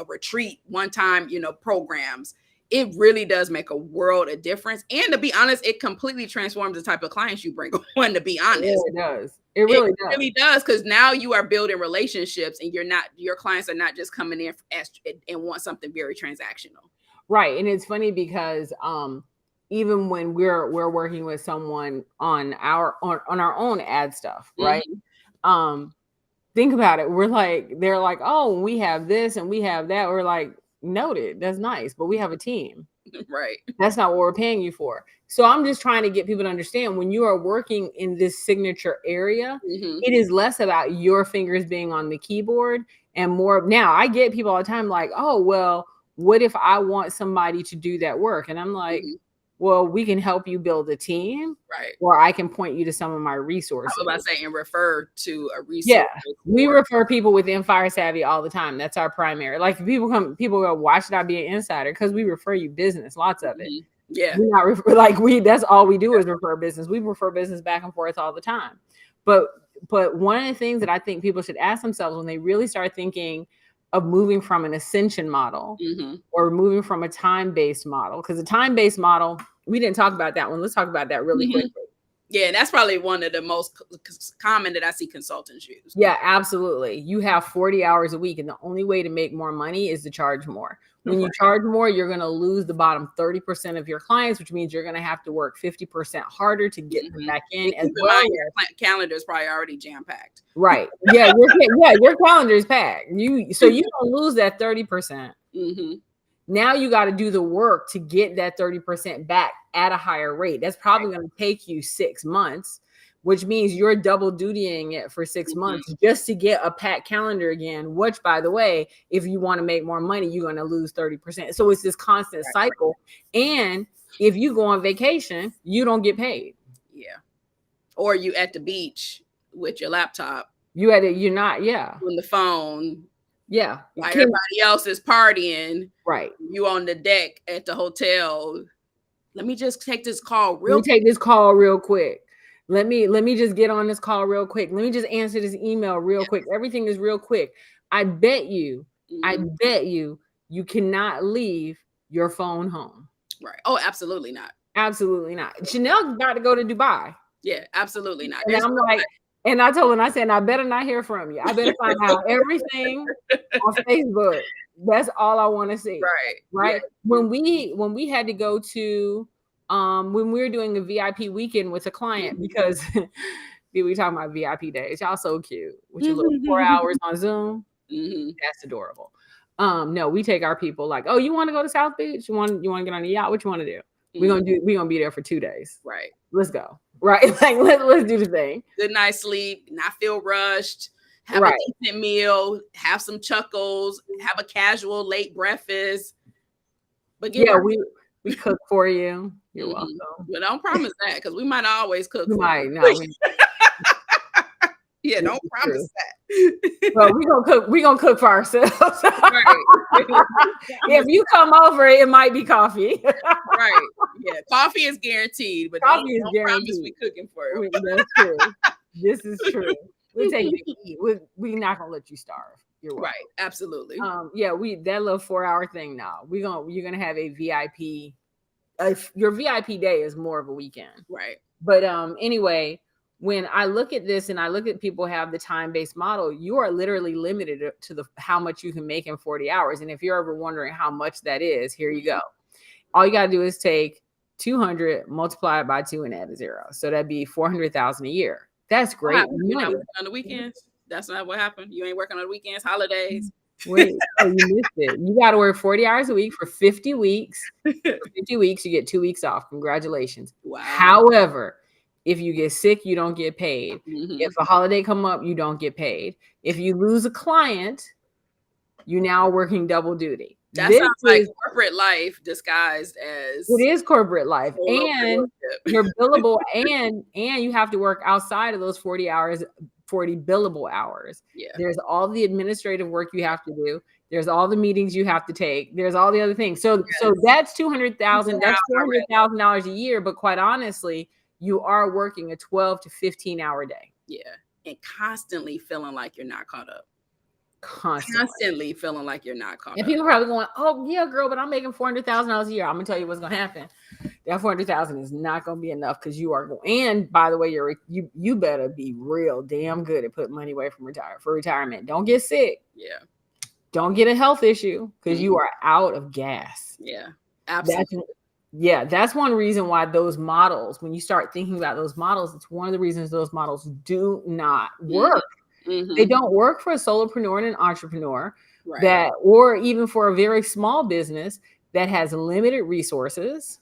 retreat one-time, programs, it really does make a world of difference. And to be honest, it completely transforms the type of clients you bring on, to be honest. It does. It really does. Because now you are building relationships and your clients are not just coming in and want something very transactional. Right. And it's funny because even when we're working with someone on our own ad stuff, right? Think about it. They're like, oh, we have this and we have that. We're like, noted. That's nice. But we have a team. Right. That's not what we're paying you for. So I'm just trying to get people to understand, when you are working in this signature area, it is less about your fingers being on the keyboard and more. Now I get people all the time like, oh, well, what if I want somebody to do that work? And I'm like, well, we can help you build a team, Right. or I can point you to some of my I resources. was about to say, and refer to a resource. Yeah, we refer people within Fire Savvy all the time. That's our primary. Like people go, why should I be an insider? Because we refer you business, lots of it. Yeah, we not refer, like we. That's all we do is refer business. We refer business back and forth all the time. But one of the things that I think people should ask themselves when they really start thinking of moving from an ascension model or moving from a time-based model, because the time-based model, we didn't talk about that one. Let's talk about that really quickly. Yeah, and that's probably one of the most common that I see consultants use. Yeah, absolutely. You have 40 hours a week, and the only way to make more money is to charge more. When you charge more, you're going to lose the bottom 30% of your clients, which means you're going to have to work 50% harder to get them back in. As well, your calendar is probably already jam-packed. Right. Yeah, your calendar is packed. So you don't lose that 30%. Now you got to do the work to get that 30% back at a higher rate. That's probably going to take you 6 months, which means you're double dutying it for 6 months just to get a packed calendar again, which, by the way, if you want to make more money, you're going to lose 30%. So it's this constant cycle. And if you go on vacation, you don't get paid. Yeah. Or you at the beach with your laptop. You're not, on the phone. Yeah. While everybody else is partying. Right. You on the deck at the hotel. Let me just take this call real quick. Let me just get on this call real quick. Let me just answer this email real quick. Everything is real quick. I bet you you cannot leave your phone home. Right. Oh, absolutely not. Absolutely not. Chanel got to go to Dubai. Yeah, absolutely not. And I'm like, and I told him, I said, I better not hear from you. I better find out everything on Facebook. That's all I want to see. Right. Yeah. When we had to go to when we were doing a VIP weekend with a client, because we talking about VIP days. Y'all so cute. With your little 4 hours on Zoom. That's adorable. No, we take our people like, oh, you want to go to South Beach? You want to get on the yacht? What you want to do? We're gonna be there for 2 days. Right. Let's go. Right. Like let's do the thing. Good night's sleep, not feel rushed, have a decent meal, have some chuckles, have a casual late breakfast. But we cook for you. You're welcome. But don't promise that, because we might always cook. We might. No, yeah, don't promise that. Well, we're gonna cook for ourselves. If you come over, it might be coffee. Right. Yeah, coffee is guaranteed, but don't promise we cooking for you. That's true. This is true. We'll take you to eat. We're not gonna let you starve. You're welcome. Right. Absolutely. That little 4 hour thing now. You're gonna have a VIP. Your VIP day is more of a weekend. Right. But anyway, when I look at this and I look at people have the time-based model, you are literally limited to how much you can make in 40 hours. And if you're ever wondering how much that is, here you go. All you got to do is take 200, multiply it by 2 and add a 0. So that'd be 400,000 a year. That's great. You're not working on the weekends? That's not what happened? You ain't working on the weekends, holidays? Wait, you missed it. You got to work 40 hours a week for 50 weeks. For 50 weeks, you get 2 weeks off. Congratulations. Wow. However, if you get sick, you don't get paid. If a holiday come up, you don't get paid. If you lose a client, you now working double duty. That sounds like corporate life disguised as it is corporate life, and you're billable, and you have to work outside of those 40 hours, 40 billable hours. Yeah, there's all the administrative work you have to do. There's all the meetings you have to take. There's all the other things. So that's $200,000. That's $400,000 a year. But quite honestly, you are working a 12 to 15 hour day. Yeah. And constantly feeling like you're not caught up. Constantly feeling like you're not caught up. And people are probably going, oh, yeah, girl, but I'm making $400,000 a year. I'm going to tell you what's going to happen. That $400,000 is not going to be enough, because you are going. And by the way, you better be real damn good at putting money away for retirement. Don't get sick. Yeah. Don't get a health issue, because you are out of gas. Yeah, absolutely. That's one reason why those models, when you start thinking about those models, it's one of the reasons those models do not work. They don't work for a solopreneur and an entrepreneur, or even for a very small business that has limited resources,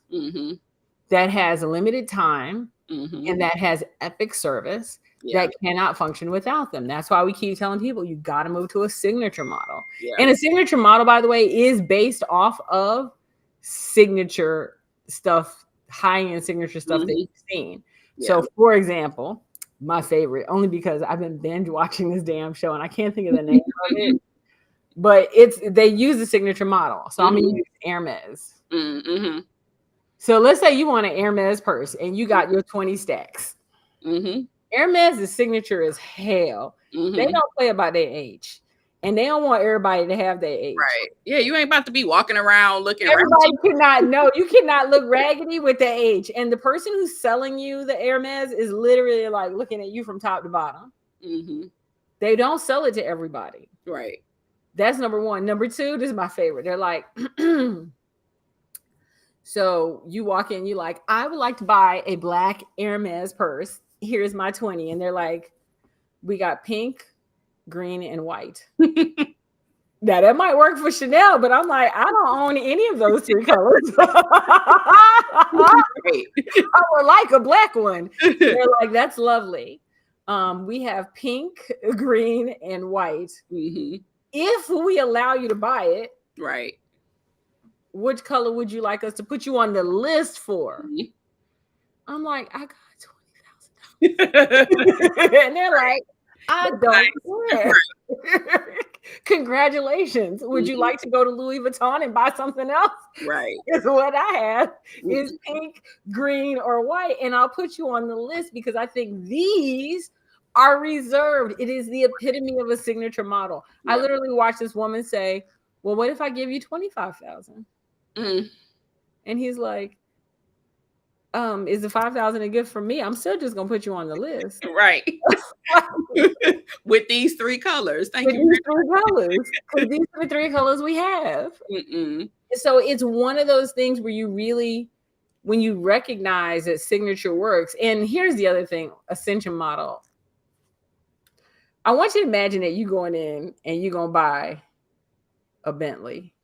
that has limited time, and that has epic service that cannot function without them. That's why we keep telling people you got to move to a signature model. And a signature model, by the way, is based off of signature stuff, high-end signature stuff that you've seen. Yeah. So, for example, my favorite, only because I've been binge watching this damn show and I can't think of the name of it, but they use the signature model. So I'm gonna use Hermes. So let's say you want an Hermes purse and you got your 20 stacks. Hermes' signature is hell. They don't play about their age. And they don't want everybody to have their age. Right. Yeah, you ain't about to be walking around looking Everybody cannot know. You cannot look raggedy with the age. And the person who's selling you the Hermes is literally like looking at you from top to bottom. They don't sell it to everybody. Right. That's number one. Number two, this is my favorite. They're like, so you walk in, you like, I would like to buy a black Hermes purse. Here's my 20. And they're like, we got pink, green, and white. Now that might work for Chanel, but I'm like, I don't own any of those three colors. I would like a black one. They're like, that's lovely. We have pink, green, and white. If we allow you to buy it, right, which color would you like us to put you on the list for? I'm like, I got $20,000. And they're like, I don't care. Congratulations. Would you like to go to Louis Vuitton and buy something else? Right. Because what I have is pink, green, or white. And I'll put you on the list because I think these are reserved. It is the epitome of a signature model. I literally watched this woman say, well, what if I give you $25,000? And he's like, is the $5,000 a gift for me? I'm still just gonna put you on the list. Right. With these three colors. Thank you. These three colors. Because these are the three colors we have. So it's one of those things where you really, when you recognize that signature works, and here's the other thing, Ascension model. I want you to imagine that you going in and you're gonna buy a Bentley.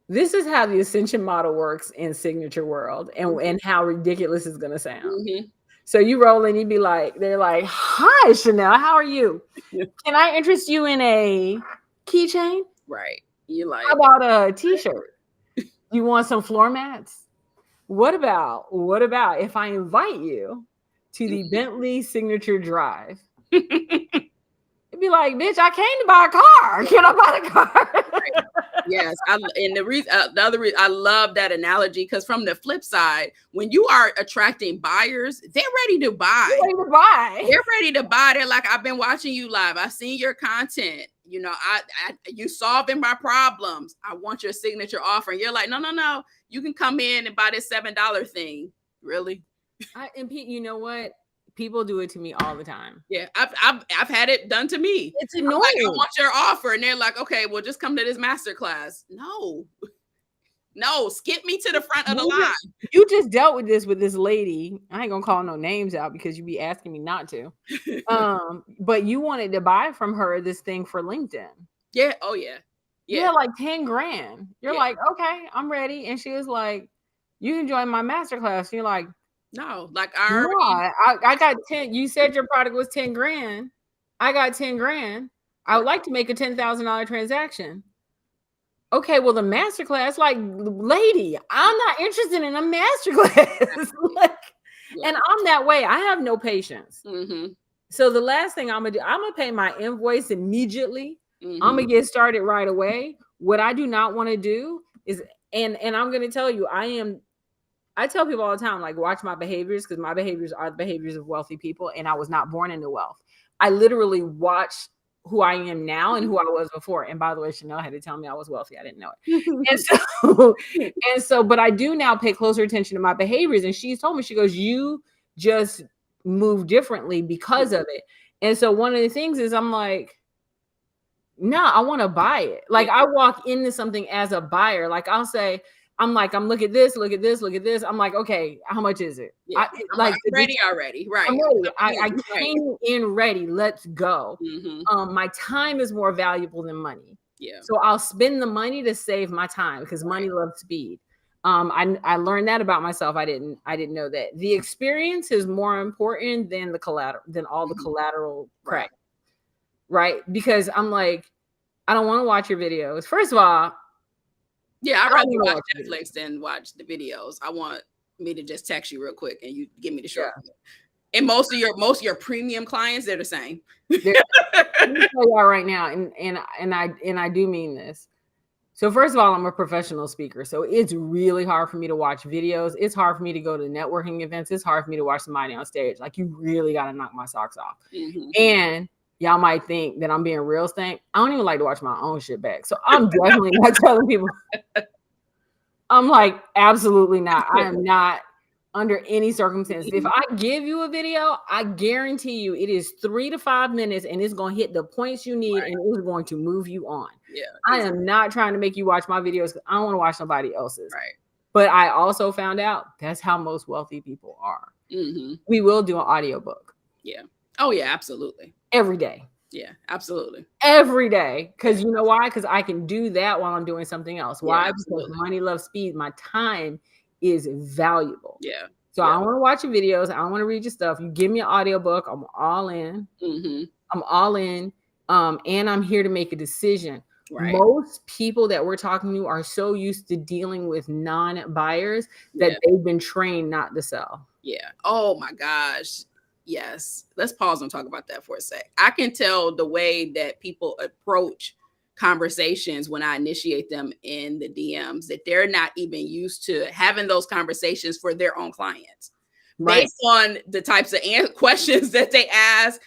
This is how the Ascension model works in signature world, and how ridiculous it's gonna sound. So you roll in, you be like, they're like, hi, Chanel, how are you? Can I interest you in a keychain? Right. You like, how about a t-shirt? You want some floor mats? What about if I invite you to the Bentley signature drive? It'd be like, bitch, I came to buy a car. Can I buy the car? Right. Yes, and the other reason I love that analogy, because from the flip side, when you are attracting buyers, they're ready to buy. They're ready to buy. They're like, I've been watching you live. I've seen your content. You know, you solving my problems. I want your signature offer. And you're like, no. You can come in and buy this $7 thing. Really? And Pete, you know what? People do it to me all the time. Yeah, I've had it done to me. It's annoying. Like, I want your offer, and they're like, okay, well, just come to this master class. No, skip me to the front of the line. You just dealt with this lady. I ain't gonna call no names out because you be asking me not to. But you wanted to buy from her this thing for LinkedIn. Yeah. Oh yeah. Yeah, like 10 grand. You're like, okay, I'm ready. And she was like, you can join my master class. And you're like, no, like I got 10. You said your product was 10 grand. I got 10 grand. I would like to make a $10,000 transaction. Okay, well, the masterclass, like, lady, I'm not interested in a masterclass. And I'm that way. I have no patience. So the last thing I'm gonna do, I'm gonna pay my invoice immediately. I'm gonna get started right away. What I do not want to do is, and I'm gonna tell you, I tell people all the time, like, watch my behaviors, because my behaviors are the behaviors of wealthy people, and I was not born into wealth. I literally watch who I am now and who I was before. And by the way, Chanel had to tell me I was wealthy. I didn't know it. And so, but I do now pay closer attention to my behaviors. And she's told me, she goes, you just move differently because of it. And so one of the things is, I'm like, no, I want to buy it. Like, I walk into something as a buyer. Like, I'll say, I'm look at this, look at this, look at this. I'm like, okay, how much is it? Yeah. I'm ready already. Right. I'm ready. I came in ready. Let's go. My time is more valuable than money. Yeah. So I'll spend the money to save my time, because money loves speed. I learned that about myself. I didn't know that. The experience is more important than the collateral, than all the collateral crap. Right. Because I'm like, I don't want to watch your videos. First of all, Yeah, I'd I rather don't wanna watch watch Netflix than watch the videos. I want me to just text you real quick and you give me the Yeah. short. And most of your premium clients, they're the same. Let me tell y'all right now, and I do mean this. So first of all, I'm a professional speaker, so it's really hard for me to watch videos. It's hard for me to go to networking events. It's hard for me to watch somebody on stage. Like, you really got to knock my socks off. Mhm. And y'all might think that I'm being real stank. I don't even like to watch my own shit back. So I'm definitely not telling people. I'm like, absolutely not. I am not under any circumstances. If I give you a video, I guarantee you it is 3 to 5 minutes and it's going to hit the points you need, Right. and it's going to move you on. Yeah, I am not trying to make you watch my videos because I don't want to watch somebody else's. right. But I also found out that's how most wealthy people are. Mm-hmm. We will do an audiobook. Yeah. Oh, yeah, absolutely. Every day. Yeah, absolutely. Every day. Because you know why? Because I can do that while I'm doing something else. Why? Yeah, because money loves speed. My time is valuable. Yeah. So I don't want to watch your videos. I don't want to read your stuff. You give me an audiobook, I'm all in. Mm-hmm. I'm all in. And I'm here to make a decision. Right. Most people that we're talking to are so used to dealing with non-buyers that they've been trained not to sell. Yeah. Oh my gosh. Yes. Let's pause and talk about that for a sec. I can tell the way that people approach conversations when I initiate them in the DMs that they're not even used to having those conversations for their own clients. Right. Based on the types of questions that they ask,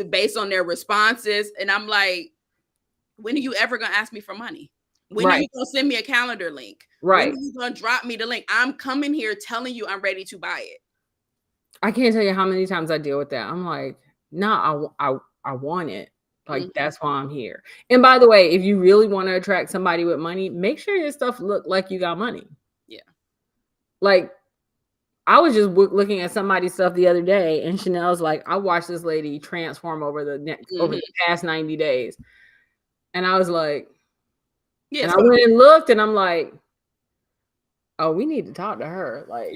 based on their responses. And I'm like, when are you ever going to ask me for money? When are you going to send me a calendar link? Right. When are you going to drop me the link? I'm coming here telling you I'm ready to buy it. I can't tell you how many times I deal with that. I'm like, nah, I want it. Like, that's why I'm here. And by the way, if you really want to attract somebody with money, make sure your stuff look like you got money. Yeah. Like, I was just looking at somebody's stuff the other day, and Chanel's like, I watched this lady transform over the past 90 days. And I was like, and I went and looked, and I'm like, oh, we need to talk to her. Like,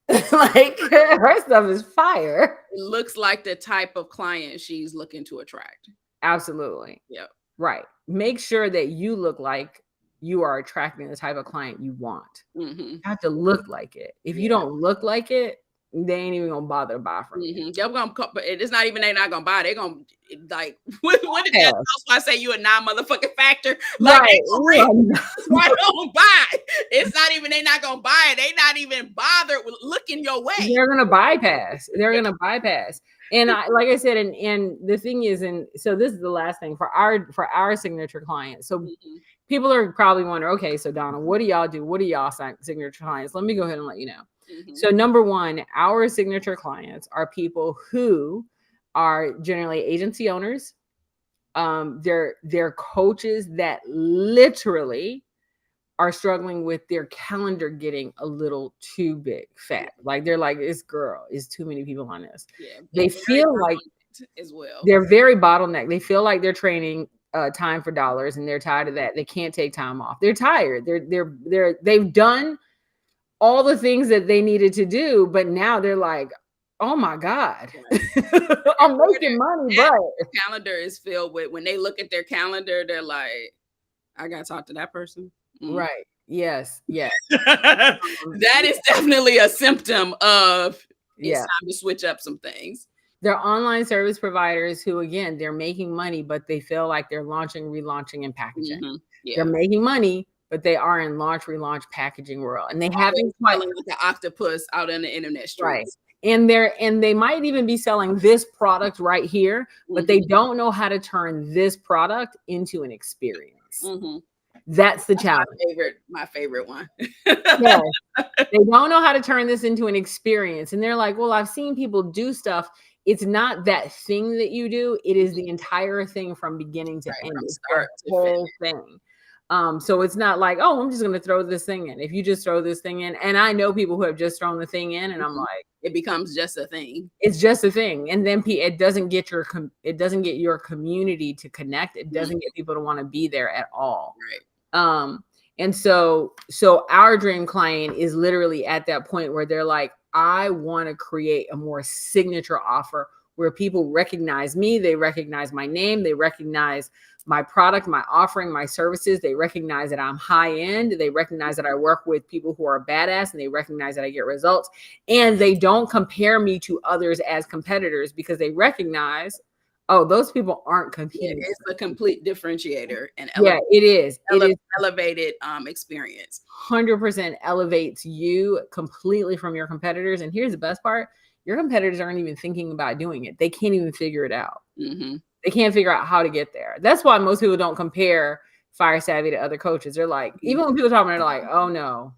like, her stuff is fire. It looks like the type of client she's looking to attract. Absolutely. Yeah. Right. Make sure that you look like you are attracting the type of client you want. Mm-hmm. You have to look like it. If you don't look like it, they ain't even gonna bother to buy from you. But it's not even they're not gonna buy. They're gonna like what did that I say you a non-motherfucking factor? Like, right. Why don't buy? It's not even they're not gonna buy it. They not even bothered with looking your way. They're gonna bypass. And like I said, and the thing is, and so this is the last thing for our signature clients. So people are probably wondering, okay, so Donna, what do y'all do? What are y'all signature clients? Let me go ahead and let you know. So number one, our signature clients are people who are generally agency owners. They're coaches that literally are struggling with their calendar getting a little too big, fat. Like, they're like, this girl is too many people on this. Yeah, they feel like as well. They're very bottlenecked. They feel like they're training time for dollars, and they're tired of that. They can't take time off. They're tired. They've done all the things that they needed to do, but now they're like, oh my God, I'm making money, but their calendar is filled with, when they look at their calendar, they're like, I gotta talk to that person. Right. Yes. That is definitely a symptom of it's time to switch up some things. They're online service providers who, again, they're making money, but they feel like they're launching, relaunching, and packaging. They're making money, but they are in launch, relaunch, packaging world, and they haven't smiling like the octopus out in the internet streets. Right. And they might even be selling this product right here, but they don't know how to turn this product into an experience. That's the challenge. My favorite one. They don't know how to turn this into an experience. And they're like, well, I've seen people do stuff. It's not that thing that you do. It is the entire thing from beginning to end. It's the whole thing. So it's not like, oh, I'm just going to throw this thing in. If you just throw this thing in, and I know people who have just thrown the thing in, and I'm like, it becomes just a thing. It's just a thing. And then it doesn't get your community to connect. It doesn't get people to want to be there at all. Right. And so our dream client is literally at that point where they're like, I want to create a more signature offer where people recognize me, they recognize my name, they recognize my product, my offering, my services. They recognize that I'm high end. They recognize that I work with people who are badass, and they recognize that I get results. And they don't compare me to others as competitors, because they recognize, oh, those people aren't competing. It's a complete differentiator and it is. It is elevated experience. 100% elevates you completely from your competitors. And here's the best part: your competitors aren't even thinking about doing it. They can't even figure it out. They can't figure out how to get there. That's why most people don't compare Fire Savvy to other coaches. They're like, even when people talk about it, they're like, oh no,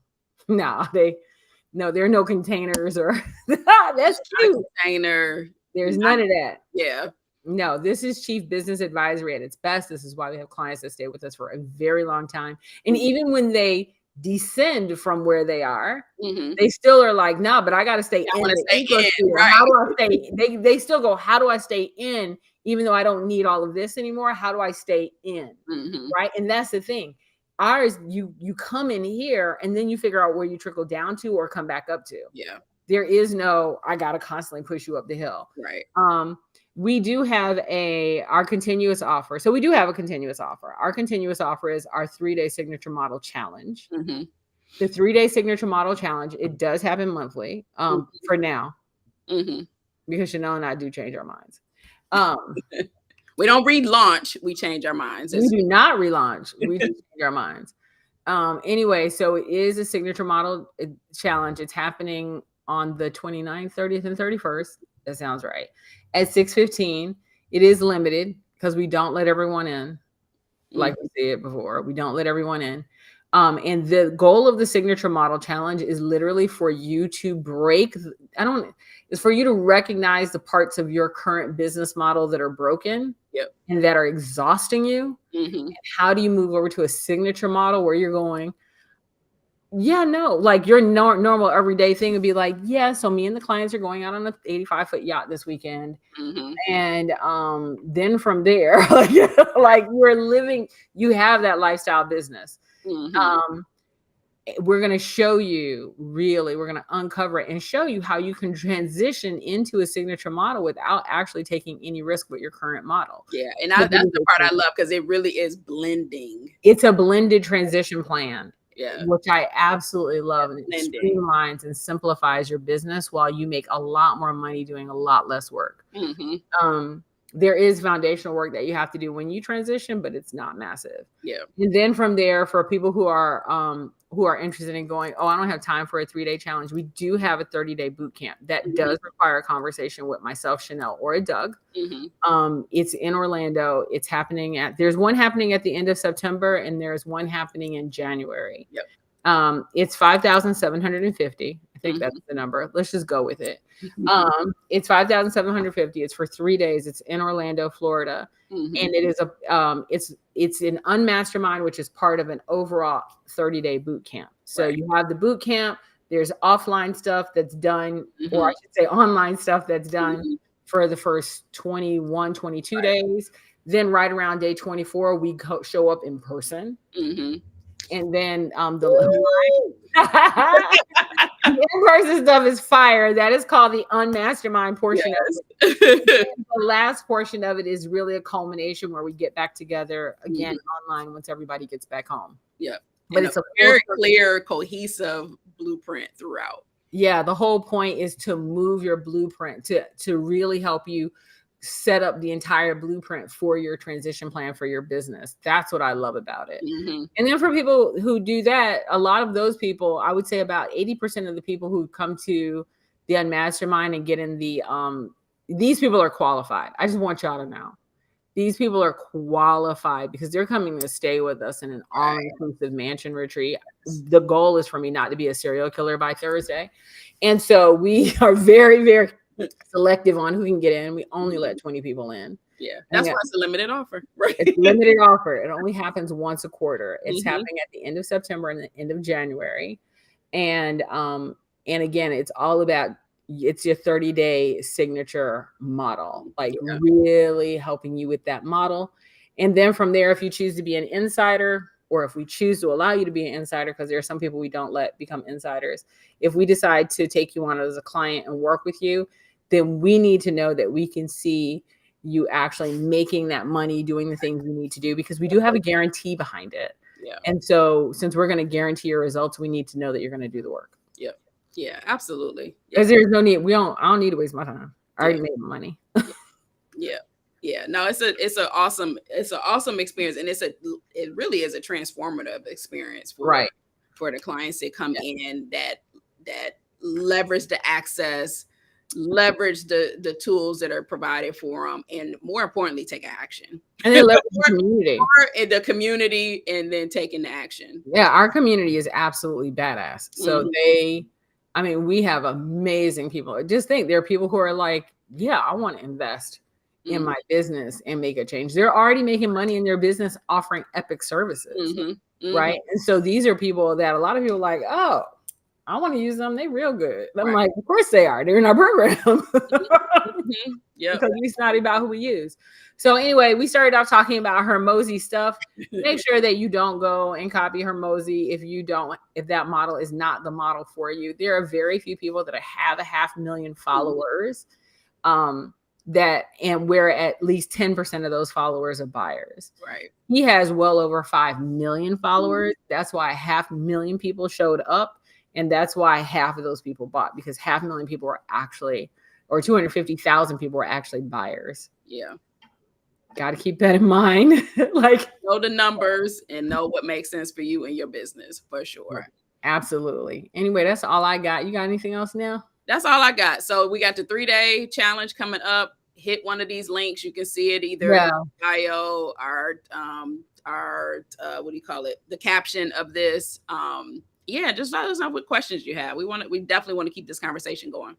there are no containers, or that's cute. Container. There's none of that. Yeah. No, this is Chief Business Advisory at its best. This is why we have clients that stay with us for a very long time. And even when they descend from where they are, they still are like, no, but I got to stay in the ecosystem. Right. How do I stay? They still go, how do I stay in, even though I don't need all of this anymore? How do I stay in? Right. And that's the thing. Ours, you come in here and then you figure out where you trickle down to or come back up to. Yeah. There is no, I got to constantly push you up the hill. Right. We do have our continuous offer. So we do have a continuous offer. Our continuous offer is our 3-day signature model challenge. The 3-day signature model challenge, it does happen monthly for now, because Chanel and I do change our minds. We don't relaunch, we change our minds. We do not relaunch, we just change our minds. Anyway, so it is a signature model challenge. It's happening on the 29th, 30th, and 31st. That sounds right. At 6:15, it is limited because we don't let everyone in. Like we said before, we don't let everyone in. And the goal of the signature model challenge is literally for you to is for you to recognize the parts of your current business model that are broken and that are exhausting you. And how do you move over to a signature model where you're going, like your normal everyday thing would be like, so me and the clients are going out on an 85-foot yacht this weekend. And then from there, like you have that lifestyle business. We're going to show you, we're going to uncover it and show you how you can transition into a signature model without actually taking any risk with your current model. Yeah. And that's the part I love, because it really is blending. It's a blended transition plan. Yeah. Which I absolutely love. And it streamlines and simplifies your business while you make a lot more money doing a lot less work. There is foundational work that you have to do when you transition, but it's not massive. Yeah. And then from there, for people who are interested in going, I don't have time for a 3-day challenge, we do have a 30-day boot camp that does require a conversation with myself, Chanel, or a Doug. It's in Orlando. It's there's one happening at the end of September, and there's one happening in January. It's $5,750. I think that's the number. Let's just go with it. It's $5,750. It's for 3 days. It's in Orlando, Florida. And it is it's an unmastermind, which is part of an overall 30-day boot camp. So you have the boot camp, there's offline stuff that's done, or I should say online stuff that's done for the first 21, 22 days. Then right around day 24, we show up in person. And then the in-person stuff is fire. That is called the unmastermind portion of it. The last portion of it is really a culmination where we get back together again online once everybody gets back home. But it's a very clear, cohesive blueprint throughout. The whole point is to move your blueprint, to really help you set up the entire blueprint for your transition plan for your business. That's what I love about it. And then for people who do that, a lot of those people, I would say about 80% of the people who come to the Unmastermind and get in these people are qualified. I just want y'all to know. These people are qualified because they're coming to stay with us in an all-inclusive mansion retreat. The goal is for me not to be a serial killer by Thursday. And so we are very, very selective on who can get in. We only let 20 people in. That's why it's a limited offer. It's a limited offer. It only happens once a quarter. It's happening at the end of September and the end of January. And again, it's all about, it's your 30-day signature model, like really helping you with that model. And then from there, if you choose to be an insider, or if we choose to allow you to be an insider, because there are some people we don't let become insiders. If we decide to take you on as a client and work with you, then we need to know that we can see you actually making that money, doing the things we need to do, because we do have a guarantee behind it. Yeah. And so since we're going to guarantee your results, we need to know that you're going to do the work. Yep. Yeah, absolutely. Because there's no need. I don't need to waste my time. I already made my money. Yeah. Yeah. No, it's an awesome experience. And it really is a transformative experience for the clients that come in that leverage the access, leverage the tools that are provided for them, and more importantly, take action. And then leverage the community. In the community, and then taking the action. Yeah, our community is absolutely badass. So we have amazing people. Just think, there are people who are like, yeah, I want to invest in my business and make a change. They're already making money in their business offering epic services, right? And so these are people that a lot of people are like, oh, I want to use them. They real good. I'm like, of course they are. They're in our program. Because it's not about who we use. So anyway, we started off talking about Hormozi stuff. Make sure that you don't go and copy Hormozi if that model is not the model for you. There are very few people that have 500,000 followers. Where at least 10% of those followers are buyers. Right. He has well over 5 million followers. That's why 500,000 people showed up. And that's why half of those people bought, because 500,000 people were actually, or 250,000 people were actually buyers. Yeah. Got to keep that in mind. Like, know the numbers and know what makes sense for you and your business, for sure. Right. Absolutely. Anyway, that's all I got. You got anything else now? That's all I got. So we got the 3-day challenge coming up. Hit one of these links. You can see it either in bio, our what do you call it? The caption of this. Just let us know what questions you have. We definitely want to keep this conversation going.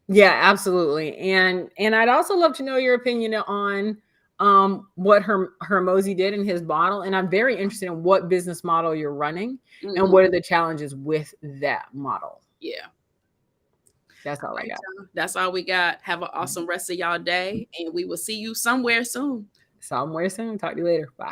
Yeah, absolutely. And I'd also love to know your opinion on what Hormozi did in his model. And I'm very interested in what business model you're running and what are the challenges with that model. Yeah. That's all I got. That's all we got. Have an awesome rest of y'all day, and we will see you somewhere soon. Talk to you later. Bye.